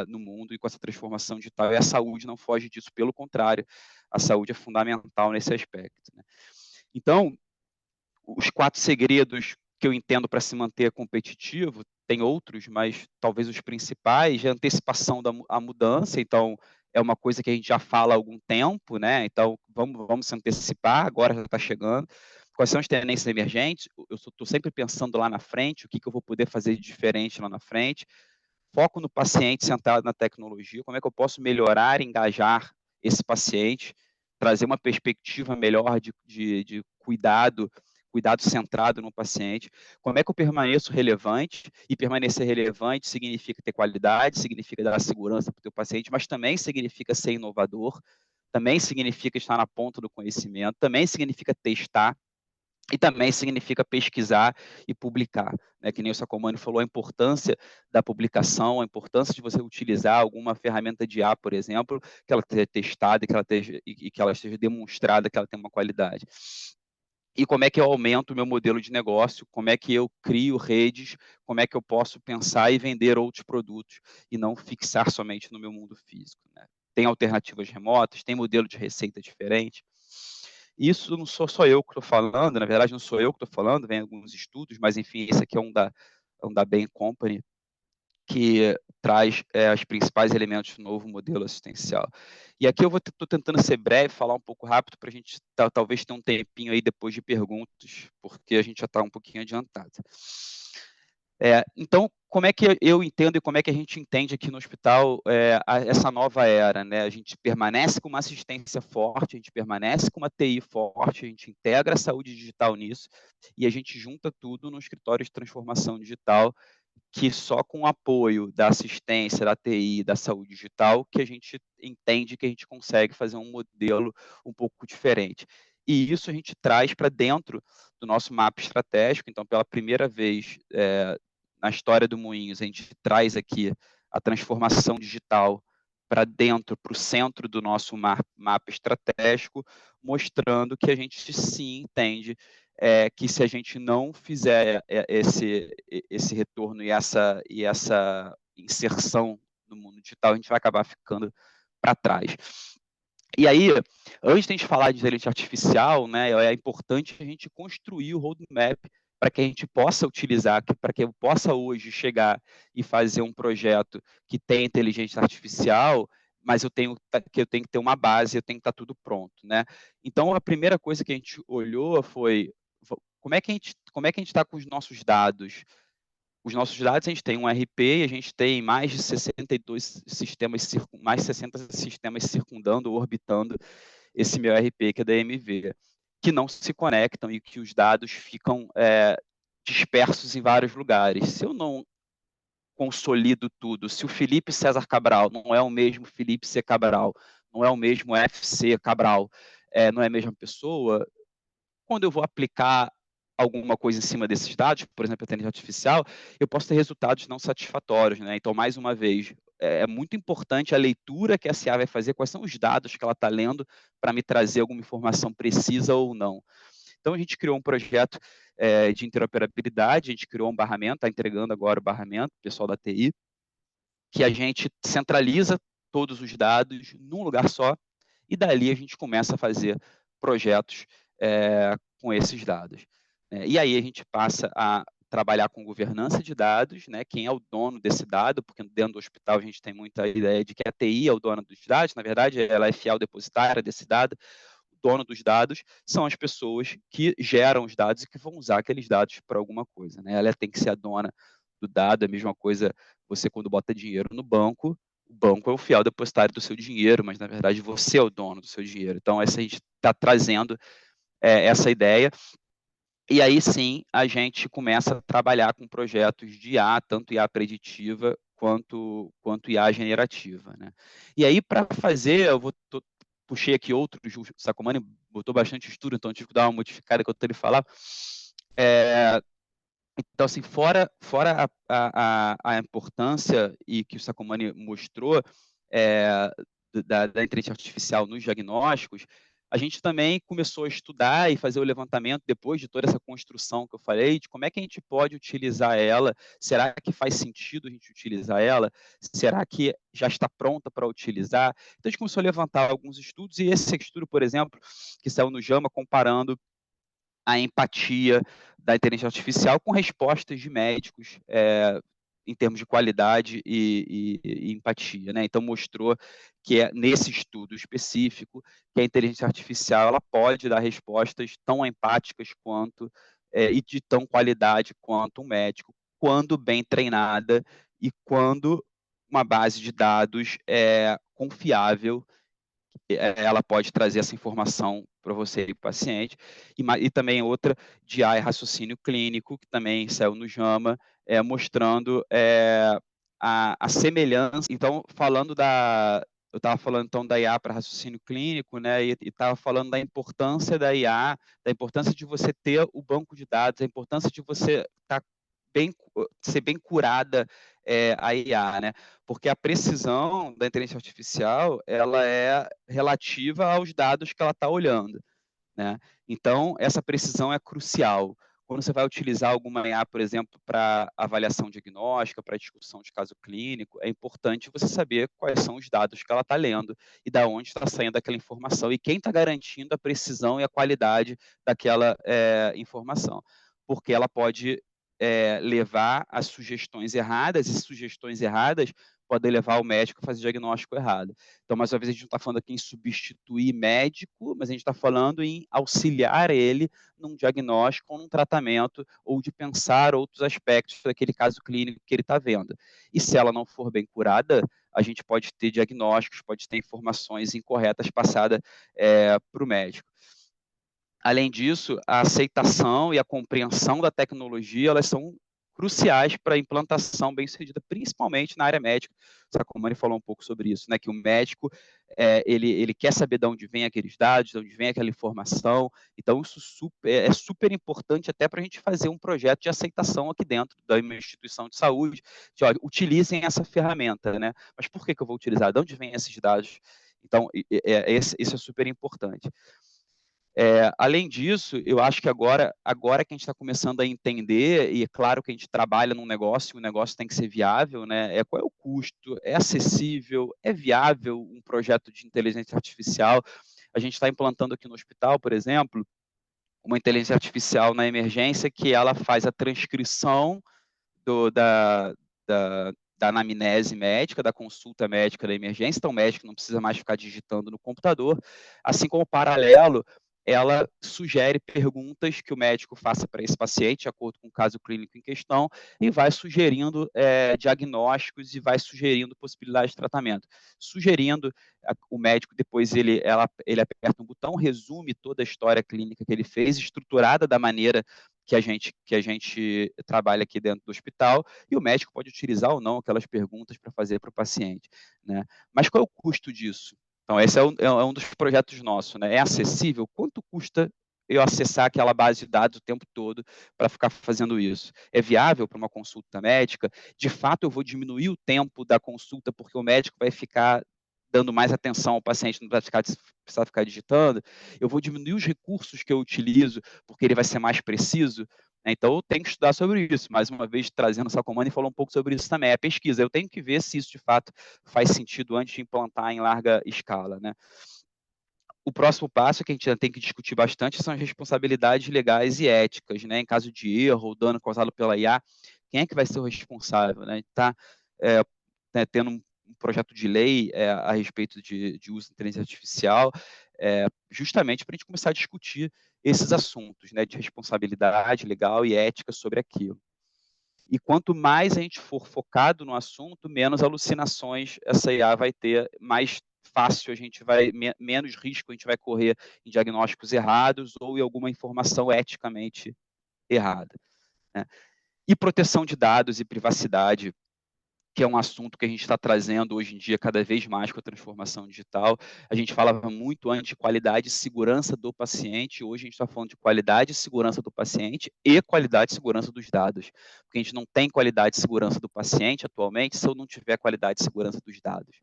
no mundo e com essa transformação digital. E a saúde não foge disso, pelo contrário, a saúde é fundamental nesse aspecto, né? Então, os 4 segredos que eu entendo para se manter competitivo, tem outros, mas talvez os principais, é a antecipação da mudança. Então, é uma coisa que a gente já fala há algum tempo, né? Então, vamos se antecipar, agora já está chegando. Quais são as tendências emergentes? Eu estou sempre pensando lá na frente, o que eu vou poder fazer de diferente lá na frente. Foco no paciente sentado na tecnologia, como é que eu posso melhorar, engajar esse paciente, trazer uma perspectiva melhor de cuidado cuidado centrado no paciente. Como é que eu permaneço relevante? E permanecer relevante significa ter qualidade, significa dar segurança para o teu paciente, mas também significa ser inovador, também significa estar na ponta do conhecimento, também significa testar, e também significa pesquisar e publicar, né? Que nem o Sacomani falou, a importância da publicação, a importância de você utilizar alguma ferramenta de IA, por exemplo, que ela esteja testada e que ela esteja demonstrada que ela tem uma qualidade. E como é que eu aumento o meu modelo de negócio, como é que eu crio redes, como é que eu posso pensar e vender outros produtos e não fixar somente no meu mundo físico, né? Tem alternativas remotas, tem modelo de receita diferente. Isso não sou só eu que estou falando, na verdade não sou eu que estou falando, vem alguns estudos, mas enfim, esse aqui é um da Bain Company, que traz os principais elementos do novo modelo assistencial. E aqui eu estou tentando ser breve, falar um pouco rápido, para a gente talvez ter um tempinho aí depois de perguntas, porque a gente já está um pouquinho adiantado. Então, como é que eu entendo e como é que a gente entende aqui no hospital essa nova era, né? A gente permanece com uma assistência forte, a gente permanece com uma TI forte, a gente integra a saúde digital nisso e a gente junta tudo no escritório de transformação digital, que só com o apoio da assistência, da TI, da saúde digital, que a gente entende que a gente consegue fazer um modelo um pouco diferente. E isso a gente traz para dentro do nosso mapa estratégico. Então, pela primeira vez na história do Moinhos, a gente traz aqui a transformação digital para dentro, para o centro do nosso mapa estratégico, mostrando que a gente sim entende que se a gente não fizer esse retorno e essa inserção no mundo digital, a gente vai acabar ficando para trás. E aí, antes de a gente falar de inteligência artificial, né, é importante a gente construir o roadmap para que a gente possa utilizar, para que eu possa hoje chegar e fazer um projeto que tem inteligência artificial, mas eu tenho que ter uma base, eu tenho que estar tudo pronto, né? Então, a primeira coisa que a gente olhou foi como é que a gente está com os nossos dados. Os nossos dados, a gente tem um RP e a gente tem mais de 62 sistemas, mais de 60 sistemas circundando ou orbitando esse meu RP, que é da MV, que não se conectam e que os dados ficam dispersos em vários lugares. Se eu não consolido tudo, se o Felipe César Cabral não é o mesmo Felipe C. Cabral, não é o mesmo FC Cabral, não é a mesma pessoa, quando eu vou aplicar alguma coisa em cima desses dados, por exemplo, a inteligência artificial, eu posso ter resultados não satisfatórios, né? Então, mais uma vez, é muito importante a leitura que a CIA vai fazer, quais são os dados que ela está lendo para me trazer alguma informação precisa ou não. Então, a gente criou um projeto de interoperabilidade, a gente criou um barramento, está entregando agora o barramento, o pessoal da TI, que a gente centraliza todos os dados num lugar só, e dali a gente começa a fazer projetos com esses dados. E aí a gente passa a trabalhar com governança de dados, né? Quem é o dono desse dado, porque dentro do hospital a gente tem muita ideia de que a TI é o dono dos dados, na verdade ela é fiel depositária desse dado, o dono dos dados são as pessoas que geram os dados e que vão usar aqueles dados para alguma coisa, né? Ela tem que ser a dona do dado, é a mesma coisa você quando bota dinheiro no banco, o banco é o fiel depositário do seu dinheiro, mas na verdade você é o dono do seu dinheiro. Então essa a gente está trazendo essa ideia. E aí sim a gente começa a trabalhar com projetos de IA, tanto IA preditiva quanto IA generativa, né? E aí para fazer, puxei aqui outros, o Sacomani botou bastante estudo, então tive que dar uma modificada que eu tenho que falar. Então, assim, fora a importância e que o Sacomani mostrou da inteligência artificial nos diagnósticos, a gente também começou a estudar e fazer o levantamento, depois de toda essa construção que eu falei, de como é que a gente pode utilizar ela, será que faz sentido a gente utilizar ela, será que já está pronta para utilizar? Então, a gente começou a levantar alguns estudos, e esse estudo, por exemplo, que saiu no JAMA, comparando a empatia da inteligência artificial com respostas de médicos em termos de qualidade e empatia, né? Então mostrou que nesse estudo específico que a inteligência artificial ela pode dar respostas tão empáticas quanto e de tão qualidade quanto um médico, quando bem treinada e quando uma base de dados confiável ela pode trazer essa informação para você e para o paciente, e também outra de AI raciocínio clínico, que também saiu no JAMA, mostrando a semelhança. Então, eu estava falando então da IA para raciocínio clínico, né, e estava falando da importância da IA, da importância de você ter o banco de dados, a importância de você ser bem curada a IA, né? Porque a precisão da inteligência artificial ela é relativa aos dados que ela está olhando, né? Então, essa precisão é crucial. Quando você vai utilizar alguma IA, por exemplo, para avaliação diagnóstica, para discussão de caso clínico, é importante você saber quais são os dados que ela está lendo e da onde está saindo aquela informação e quem está garantindo a precisão e a qualidade daquela informação. Porque ela pode levar a sugestões erradas, e sugestões erradas podem levar o médico a fazer diagnóstico errado. Então, mais uma vez, a gente não está falando aqui em substituir médico, mas a gente está falando em auxiliar ele num diagnóstico ou num tratamento, ou de pensar outros aspectos daquele caso clínico que ele está vendo. E se ela não for bem curada, a gente pode ter diagnósticos, pode ter informações incorretas passadas para o médico. Além disso, a aceitação e a compreensão da tecnologia, elas são cruciais para a implantação bem-sucedida, principalmente na área médica. O Sacomani falou um pouco sobre isso, né? Que o médico, ele quer saber de onde vem aqueles dados, de onde vem aquela informação. Então, isso é super importante até para a gente fazer um projeto de aceitação aqui dentro da instituição de saúde, de, olha, utilizem essa ferramenta, né? Mas por que eu vou utilizar? De onde vêm esses dados? Então, isso é super importante. Além disso, eu acho que agora que a gente está começando a entender, e é claro que a gente trabalha num negócio, o negócio tem que ser viável, né? Qual é o custo? É acessível? É viável um projeto de inteligência artificial? A gente está implantando aqui no hospital, por exemplo, uma inteligência artificial na emergência que ela faz a transcrição da anamnese médica, da consulta médica da emergência, então o médico não precisa mais ficar digitando no computador, assim como paralelo, ela sugere perguntas que o médico faça para esse paciente, de acordo com o caso clínico em questão, e vai sugerindo diagnósticos e vai sugerindo possibilidades de tratamento. Sugerindo, o médico depois ele aperta um botão, resume toda a história clínica que ele fez, estruturada da maneira que a gente trabalha aqui dentro do hospital, e o médico pode utilizar ou não aquelas perguntas para fazer para o paciente, né? Mas qual é o custo disso? Então, esse é um dos projetos nossos, né? É acessível? Quanto custa eu acessar aquela base de dados o tempo todo para ficar fazendo isso? É viável para uma consulta médica? De fato, eu vou diminuir o tempo da consulta porque o médico vai ficar dando mais atenção ao paciente, não vai precisar ficar digitando? Eu vou diminuir os recursos que eu utilizo porque ele vai ser mais preciso? Então, eu tenho que estudar sobre isso. Mais uma vez, trazendo essa comanda e falou um pouco sobre isso também. É a pesquisa. Eu tenho que ver se isso, de fato, faz sentido antes de implantar em larga escala, né? O próximo passo que a gente já tem que discutir bastante são as responsabilidades legais e éticas, né? Em caso de erro ou dano causado pela IA, quem é que vai ser o responsável, né? Está tendo um projeto de lei a respeito de uso de inteligência artificial, justamente para a gente começar a discutir esses assuntos, né, de responsabilidade legal e ética sobre aquilo. E quanto mais a gente for focado no assunto, menos alucinações essa IA vai ter, mais fácil a gente vai, menos risco a gente vai correr em diagnósticos errados ou em alguma informação eticamente errada, né? E proteção de dados e privacidade, que é um assunto que a gente está trazendo hoje em dia cada vez mais com a transformação digital. A gente falava muito antes de qualidade e segurança do paciente, hoje a gente está falando de qualidade e segurança do paciente e qualidade e segurança dos dados, porque a gente não tem qualidade e segurança do paciente atualmente se eu não tiver qualidade e segurança dos dados.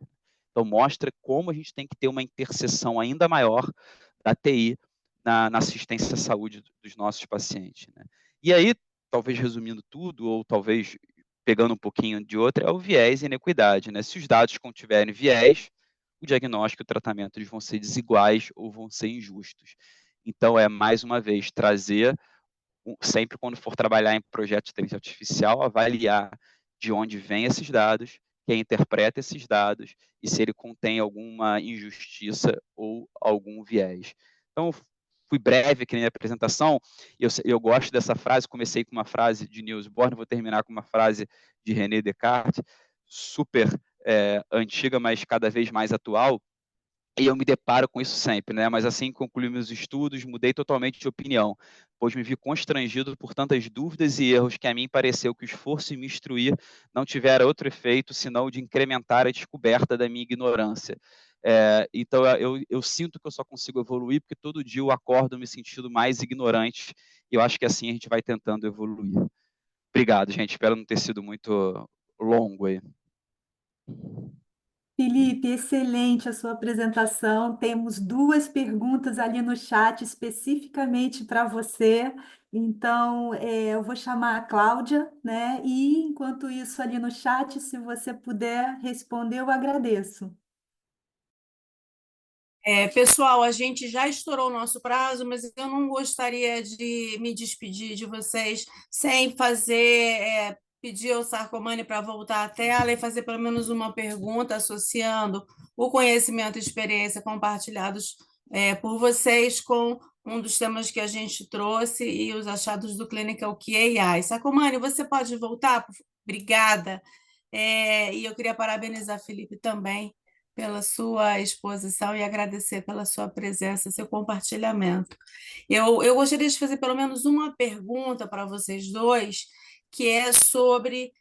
Então, mostra como a gente tem que ter uma interseção ainda maior da TI na assistência à saúde dos nossos pacientes, né? E aí, talvez resumindo tudo, ou talvez pegando um pouquinho de outra, é o viés e inequidade, né? Se os dados contiverem viés, o diagnóstico e o tratamento eles vão ser desiguais ou vão ser injustos. Então, mais uma vez, trazer, sempre quando for trabalhar em projetos de inteligência artificial, avaliar de onde vêm esses dados, quem interpreta esses dados e se ele contém alguma injustiça ou algum viés. Então, fui breve aqui na minha apresentação, eu gosto dessa frase, comecei com uma frase de Niels Bohr, vou terminar com uma frase de René Descartes, super antiga, mas cada vez mais atual, e eu me deparo com isso sempre, né? Mas assim que concluí meus estudos, mudei totalmente de opinião, pois me vi constrangido por tantas dúvidas e erros que a mim pareceu que o esforço em me instruir não tivera outro efeito senão o de incrementar a descoberta da minha ignorância. Então eu sinto que eu só consigo evoluir porque todo dia eu acordo me sentindo mais ignorante e eu acho que assim a gente vai tentando evoluir. Obrigado, gente. Espero não ter sido muito longo aí. Felipe, excelente a sua apresentação. Temos duas perguntas ali no chat especificamente para você. Então, eu vou chamar a Cláudia, né? E enquanto isso, ali no chat, se você puder responder, eu agradeço. Pessoal, a gente já estourou o nosso prazo, mas eu não gostaria de me despedir de vocês sem pedir ao Sarcomani para voltar à tela e fazer pelo menos uma pergunta associando o conhecimento e experiência compartilhados por vocês com um dos temas que a gente trouxe e os achados do Clinical Key AI. Sarcomani, você pode voltar? Obrigada. E eu queria parabenizar Felipe também pela sua exposição e agradecer pela sua presença, seu compartilhamento. Eu gostaria de fazer pelo menos uma pergunta para vocês dois, que é sobre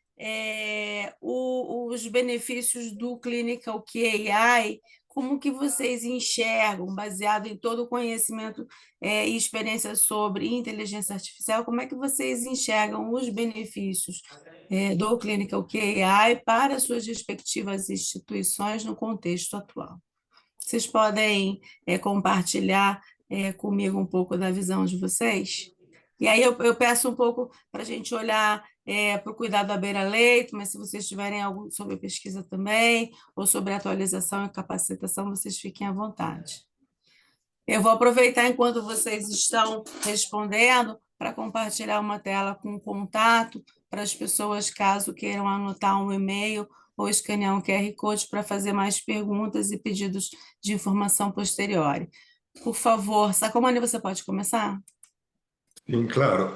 os benefícios do Clinical QAI, como que vocês enxergam, baseado em todo o conhecimento e experiência sobre inteligência artificial, como é que vocês enxergam os benefícios do Clinical QAI para suas respectivas instituições no contexto atual? Vocês podem compartilhar comigo um pouco da visão de vocês? E aí eu peço um pouco para a gente olhar para o cuidado à beira-leito, mas se vocês tiverem algo sobre pesquisa também, ou sobre atualização e capacitação, vocês fiquem à vontade. Eu vou aproveitar enquanto vocês estão respondendo para compartilhar uma tela com contato para as pessoas, caso queiram anotar um e-mail ou escanear um QR Code para fazer mais perguntas e pedidos de informação posterior. Por favor, Sacomani, você pode começar? Sim, claro.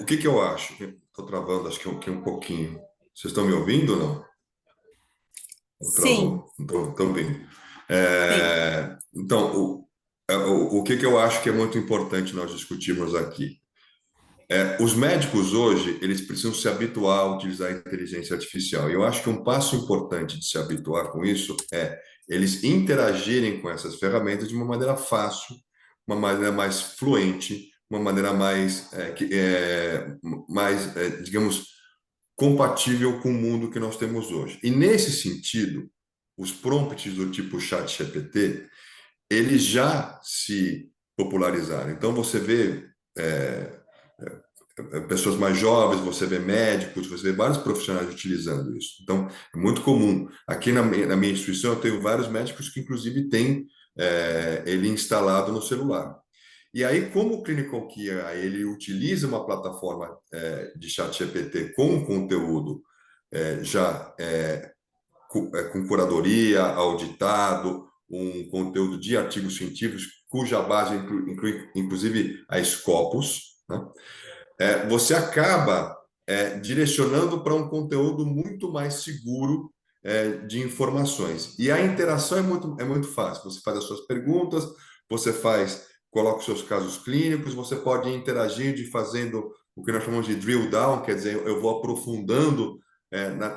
O que eu acho? Estou travando, acho que um pouquinho. Vocês estão me ouvindo ou não? Ou Sim, travou? Estão ouvindo. sim. Então, o que eu acho que é muito importante nós discutirmos aqui? Os médicos hoje, eles precisam se habituar a utilizar a inteligência artificial. E eu acho que um passo importante de se habituar com isso é eles interagirem com essas ferramentas de uma maneira fácil, uma maneira mais fluente, uma maneira mais, digamos, compatível com o mundo que nós temos hoje. E nesse sentido, os prompts do tipo ChatGPT, eles já se popularizaram. Então, você vê pessoas mais jovens, você vê médicos, você vê vários profissionais utilizando isso. Então, é muito comum. Aqui na minha instituição, eu tenho vários médicos que, inclusive, têm ele instalado no celular. E aí, como o Clinical Kia ele utiliza uma plataforma de chat GPT com conteúdo com curadoria, auditado, um conteúdo de artigos científicos, cuja base inclui inclusive a Scopus, né? Você acaba direcionando para um conteúdo muito mais seguro de informações. E a interação é muito fácil. Você faz as suas perguntas, coloca os seus casos clínicos, você pode ir interagindo e fazendo o que nós chamamos de drill down, quer dizer, eu vou aprofundando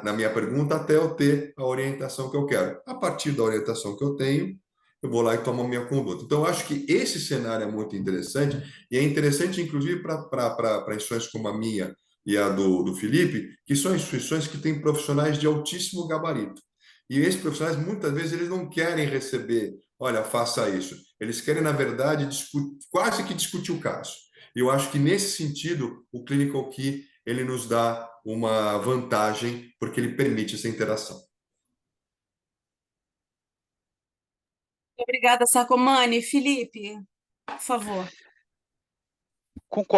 na minha pergunta até eu ter a orientação que eu quero. A partir da orientação que eu tenho, eu vou lá e tomo a minha conduta. Então, eu acho que esse cenário é muito interessante, e é interessante, inclusive, para instituições como a minha e a do Felipe, que são instituições que têm profissionais de altíssimo gabarito. E esses profissionais, muitas vezes, eles não querem receber, olha, faça isso. Eles querem, na verdade, quase que discutir o caso. E eu acho que, nesse sentido, o Clinical Key, ele nos dá uma vantagem, porque ele permite essa interação. Obrigada, Sacomani. Felipe, por favor.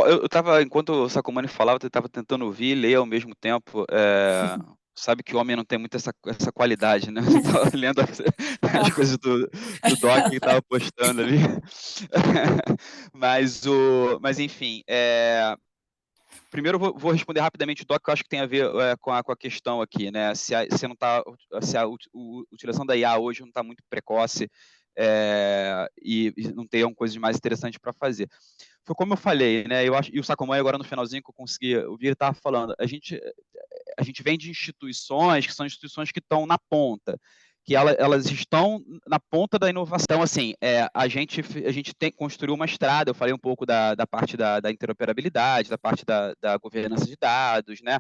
Eu estava, enquanto o Sacomani falava, eu estava tentando ouvir e ler ao mesmo tempo. Sabe que o homem não tem muito essa qualidade, né? Eu estava lendo as coisas do Doc que estava postando ali. Mas enfim, primeiro eu vou responder rapidamente o Doc, que eu acho que tem a ver com a questão aqui, né? Se a utilização da IA hoje não está muito precoce e não tenham coisas mais interessantes para fazer. Foi como eu falei, né? Eu acho, e o Sacomani, agora no finalzinho que eu consegui ouvir, ele estava falando, a gente vem de instituições que são instituições que estão na ponta, que elas estão na ponta da inovação. Então, assim, a gente construiu uma estrada, eu falei um pouco da parte da interoperabilidade, da parte da governança de dados, né?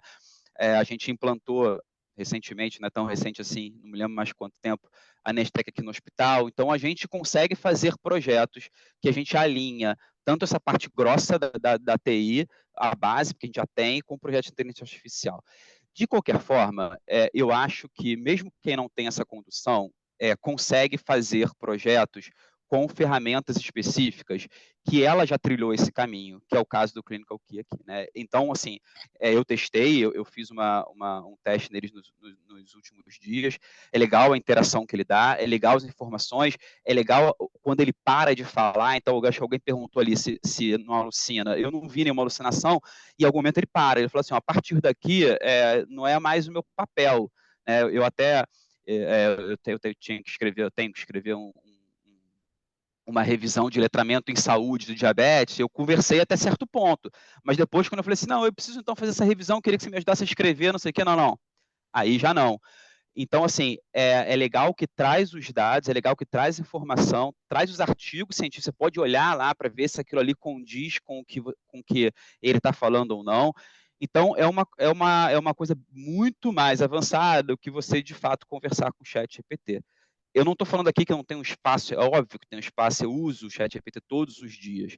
A gente implantou recentemente, não é tão recente assim, não me lembro mais quanto tempo, a Nestec aqui no hospital. Então, a gente consegue fazer projetos que a gente alinha tanto essa parte grossa da TI, a base, que a gente já tem, com o projeto de inteligência artificial. De qualquer forma, eu acho que mesmo quem não tem essa condução, consegue fazer projetos com ferramentas específicas que ela já trilhou esse caminho, que é o caso do Clinical Key aqui, né? Então, assim, eu testei, eu fiz um teste neles nos últimos dias, é legal a interação que ele dá, é legal as informações, é legal quando ele para de falar. Então, eu acho que alguém perguntou ali se não alucina, eu não vi nenhuma alucinação, e em algum momento ele para, ele falou assim, ó, a partir daqui não é mais o meu papel, né? Eu até eu tenho que escrever uma revisão de letramento em saúde do diabetes, eu conversei até certo ponto, mas depois, quando eu falei assim, não, eu preciso então fazer essa revisão, queria que você me ajudasse a escrever, não sei o que, não, aí já não. Então, assim, é legal que traz os dados, é legal que traz informação, traz os artigos científicos, você pode olhar lá para ver se aquilo ali condiz com o que ele está falando ou não. Então, é uma coisa muito mais avançada do que você, de fato, conversar com o ChatGPT. Eu não estou falando aqui que não tem um espaço, é óbvio que tem um espaço, eu uso o ChatGPT todos os dias,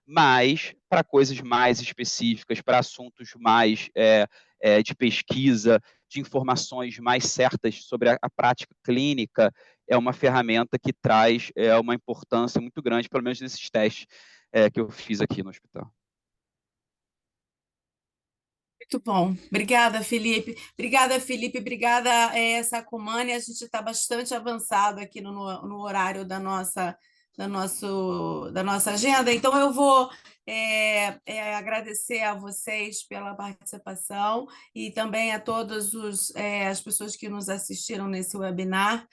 mas para coisas mais específicas, para assuntos mais de pesquisa, de informações mais certas sobre a prática clínica, é uma ferramenta que traz uma importância muito grande, pelo menos nesses testes que eu fiz aqui no hospital. Muito bom. Obrigada, Felipe. Obrigada, Sacomani. A gente está bastante avançado aqui no horário da nossa agenda. Então, eu vou agradecer a vocês pela participação e também a todas as pessoas que nos assistiram nesse webinar.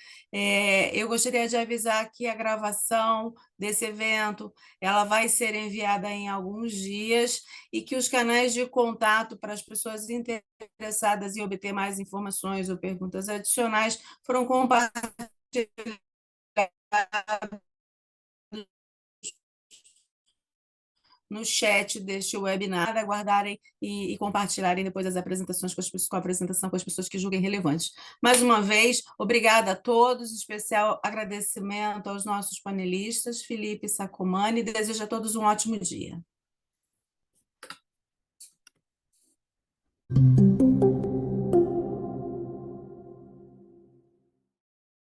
Eu gostaria de avisar que a gravação desse evento ela vai ser enviada em alguns dias e que os canais de contato para as pessoas interessadas em obter mais informações ou perguntas adicionais foram compartilhados no chat deste webinar, aguardarem e compartilharem depois as apresentações com a apresentação com as pessoas que julguem relevantes. Mais uma vez, obrigada a todos, especial agradecimento aos nossos panelistas, Felipe e Sacomani, e desejo a todos um ótimo dia.